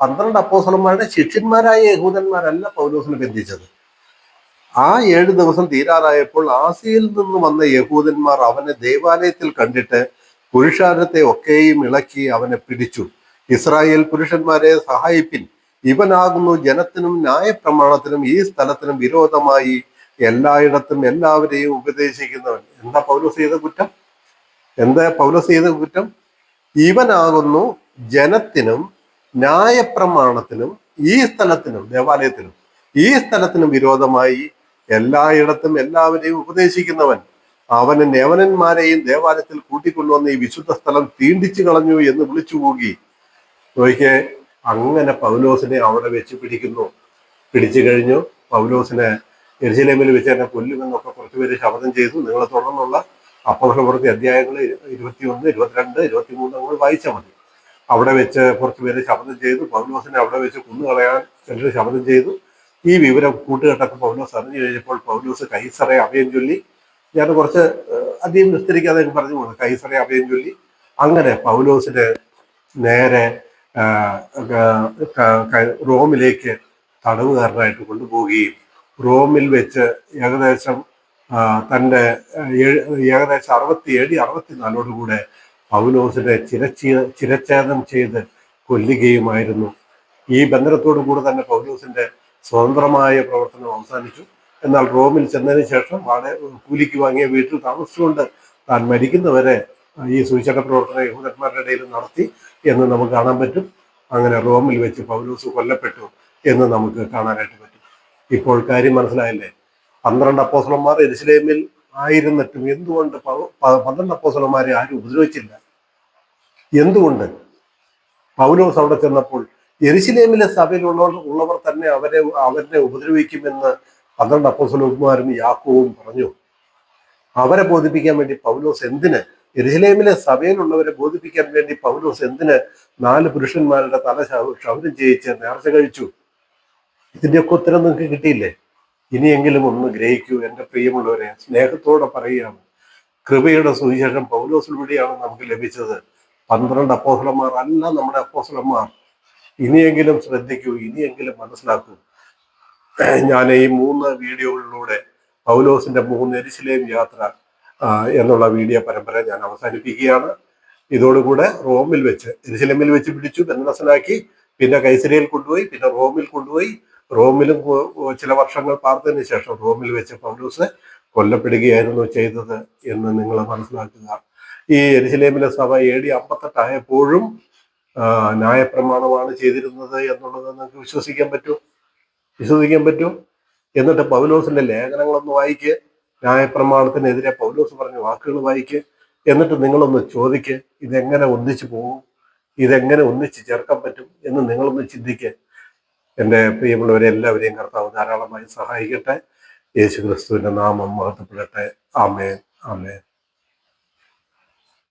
12 അപ്പോസ്തലന്മാരുടെ ശിഷ്യന്മാരായ യഹൂദന്മാരല്ല പൗലോസിനെ ബന്ധിച്ചത്. ആ 7 ദിവസം തീരാറായപ്പോൾ ആസിയയിൽ നിന്ന് വന്ന യഹൂദന്മാർ അവനെ ദേവാലയത്തിൽ കണ്ടിട്ട് പുരുഷാരത്തെ ഒക്കെയും ഇളക്കി അവനെ പിടിച്ചു. ഇസ്രായേൽ പുരുഷന്മാരെ സഹായിപ്പിൻ, ഇവനാകുന്നു ജനത്തിനും ന്യായപ്രമാണത്തിനും ഈ സ്ഥലത്തിനും വിരോധമായി എല്ലായിടത്തും എല്ലാവരെയും ഉപദേശിക്കുന്നവൻ. എന്താ പൗലോസ് ചെയ്ത കുറ്റം? എന്താ പൗലോസ് ചെയ്ത കുറ്റം? ഇവനാകുന്നു ജനത്തിനും ന്യായപ്രമാണത്തിനും ഈ സ്ഥലത്തിനും, ദേവാലയത്തിനും ഈ സ്ഥലത്തിനും വിരോധമായി എല്ലായിടത്തും എല്ലാവരെയും ഉപദേശിക്കുന്നവൻ. അവന് യവനന്മാരെയും ദേവാലയത്തിൽ കൂട്ടിക്കൊണ്ടുവന്ന് ഈ വിശുദ്ധ സ്ഥലം തീണ്ടിച്ചു കളഞ്ഞു എന്ന് വിളിച്ചു കൂകി. നോക്കിയേ, അങ്ങനെ പൗലോസിനെ അവിടെ വെച്ച് പിടിച്ചു കഴിഞ്ഞു. പൗലോസിനെ യെരുശലേമിൽ വെച്ച് തന്നെ കൊല്ലുമെന്നൊക്കെ കുറച്ചുപേര് ശപഥം ചെയ്തു. നിങ്ങൾ തുടർന്നുള്ള അപ്പോസ്തലപ്രവൃത്തി അധ്യായങ്ങൾ 21, 22, 23 നമ്മൾ വായിച്ചാൽ മതി. അവിടെ വെച്ച് കുറച്ചുപേര് ശപഥം ചെയ്തു. പൗലോസിനെ അവിടെ വെച്ച് കൊന്നുകളയാൻ ചിലർ ശപഥം ചെയ്തു. ഈ വിവരം കൂട്ടുകെട്ടൊക്കെ പൗലോസ് അറിഞ്ഞു കഴിഞ്ഞപ്പോൾ പൗലോസ് കൈസറെ അഭയം ചൊല്ലി. ഞാൻ കുറച്ച് അധികം വിസ്തരിക്കാതെ പറഞ്ഞു പോകുന്നു. കൈസറെ അഭയം ചൊല്ലി. അങ്ങനെ പൗലോസിന് നേരെ റോമിലേക്ക് തടവുകാരനായിട്ട് കൊണ്ടുപോവുകയും റോമിൽ വെച്ച് ഏകദേശം തൻ്റെ ഏകദേശം 67, 64 പൗലോസിനെ ചിരച്ഛേദം ചെയ്ത് കൊല്ലുകയുമായിരുന്നു. ഈ ബന്ധനത്തോടു കൂടെ തന്നെ പൗലോസിന്റെ സ്വതന്ത്രമായ പ്രവർത്തനം അവസാനിച്ചു. എന്നാൽ റോമിൽ ചെന്നതിന് ശേഷം കൂലിക്ക് വാങ്ങിയ വീട്ടിൽ താമസിച്ചുകൊണ്ട് താൻ മരിക്കുന്നവരെ ഈ സുവിശേഷ പ്രവർത്തനം യഹൂദന്മാരുടെ ഇടയിൽ നടത്തി എന്ന് നമുക്ക് കാണാൻ പറ്റും. അങ്ങനെ റോമിൽ വെച്ച് പൗലോസ് കൊല്ലപ്പെട്ടു എന്ന് നമുക്ക് കാണാനായിട്ട് പറ്റും. ഇപ്പോൾ കാര്യം മനസ്സിലായല്ലേ? 12 അപ്പോസ്തലന്മാർ യെരുശലേമിൽ ആയിരുന്നിട്ടും എന്തുകൊണ്ട് 12 അപ്പോസ്തലന്മാരെ ആരും ഉപദ്രവിച്ചില്ല? എന്തുകൊണ്ട്? പൗലോസ് അവിടെ ചെന്നപ്പോൾ യെരുശലേമിലെ സഭയിലുള്ളവർ തന്നെ അവരെ ഉപദ്രവിക്കുമെന്ന് 12 അപ്പോസ്തലന്മാരും യാക്കോബും പറഞ്ഞു. അവരെ ബോധിപ്പിക്കാൻ വേണ്ടി പൗലോസ് എന്തിന്, യെരുശലേമിലെ സഭയിലുള്ളവരെ ബോധിപ്പിക്കാൻ വേണ്ടി പൗലോസ് എന്തിന് 4 പുരുഷന്മാരുടെ തല ക്ഷൗരം ചെയ്യിച്ച് നേർച്ച കഴിച്ചു? ഇതിന്റെയൊക്കെ ഉത്തരം നിങ്ങൾക്ക് കിട്ടിയില്ലേ? ഇനിയെങ്കിലും ഒന്ന് ഗ്രഹിക്കൂ എൻ്റെ പ്രിയമുള്ളവരെ. സ്നേഹത്തോടെ പറയുകയാണ്, കൃപയുടെ സുവിശേഷം പൗലോസിലൂടെയാണ് നമുക്ക് ലഭിച്ചത്. 12 അപ്പോസ്തലന്മാർ അല്ല നമ്മുടെ അപ്പോസ്തലന്മാർ. ഇനിയെങ്കിലും ശ്രദ്ധിക്കൂ, ഇനിയെങ്കിലും മനസ്സിലാക്കൂ. ഞാൻ ഈ 3 വീഡിയോകളിലൂടെ പൗലോസിന്റെ 3 യെരുശലേം യാത്ര എന്നുള്ള വീഡിയോ പരമ്പര ഞാൻ അവസാനിപ്പിക്കുകയാണ്. ഇതോടുകൂടെ റോമിൽ വെച്ച്, യെരുശലേമിൽ വെച്ച് പിടിച്ചു, ബന്ധനസ്ഥനാക്കി, പിന്നെ കൈസരിയയിൽ കൊണ്ടുപോയി, പിന്നെ റോമിൽ കൊണ്ടുപോയി. റോമിലും ചില വർഷങ്ങൾ പാർത്തതിന് ശേഷം റോമിൽ വെച്ച് പൗലോസ് കൊല്ലപ്പെടുകയായിരുന്നു ചെയ്തത് എന്ന് നിങ്ങൾ മനസ്സിലാക്കുക. ഈ യെരുശലേമിലെ സഭ AD 58 ആയപ്പോഴും ന്യായപ്രമാണമാണ് ചെയ്തിരുന്നത് എന്നുള്ളത് നിങ്ങൾക്ക് വിശ്വസിക്കാൻ പറ്റും? എന്നിട്ട് പൗലോസിന്റെ ലേഖനങ്ങളൊന്ന് വായിക്ക്, ന്യായപ്രമാണത്തിനെതിരെ പൗലോസ് പറഞ്ഞ വാക്കുകൾ വായിക്ക്. എന്നിട്ട് നിങ്ങളൊന്ന് ചോദിക്ക്, ഇതെങ്ങനെ ഒന്നിച്ചു പോകും, ഇതെങ്ങനെ ഒന്നിച്ച് ചേർക്കാൻ പറ്റും എന്ന് നിങ്ങളൊന്ന് ചിന്തിക്ക്. എൻ്റെ പ്രിയമുള്ളവരെ, എല്ലാവരെയും കർത്താവ് ധാരാളമായി സഹായിക്കട്ടെ. യേശു ക്രിസ്തുവിന്റെ നാമം മഹത്വപ്പെടട്ടെ. ആമേൻ, ആമേൻ.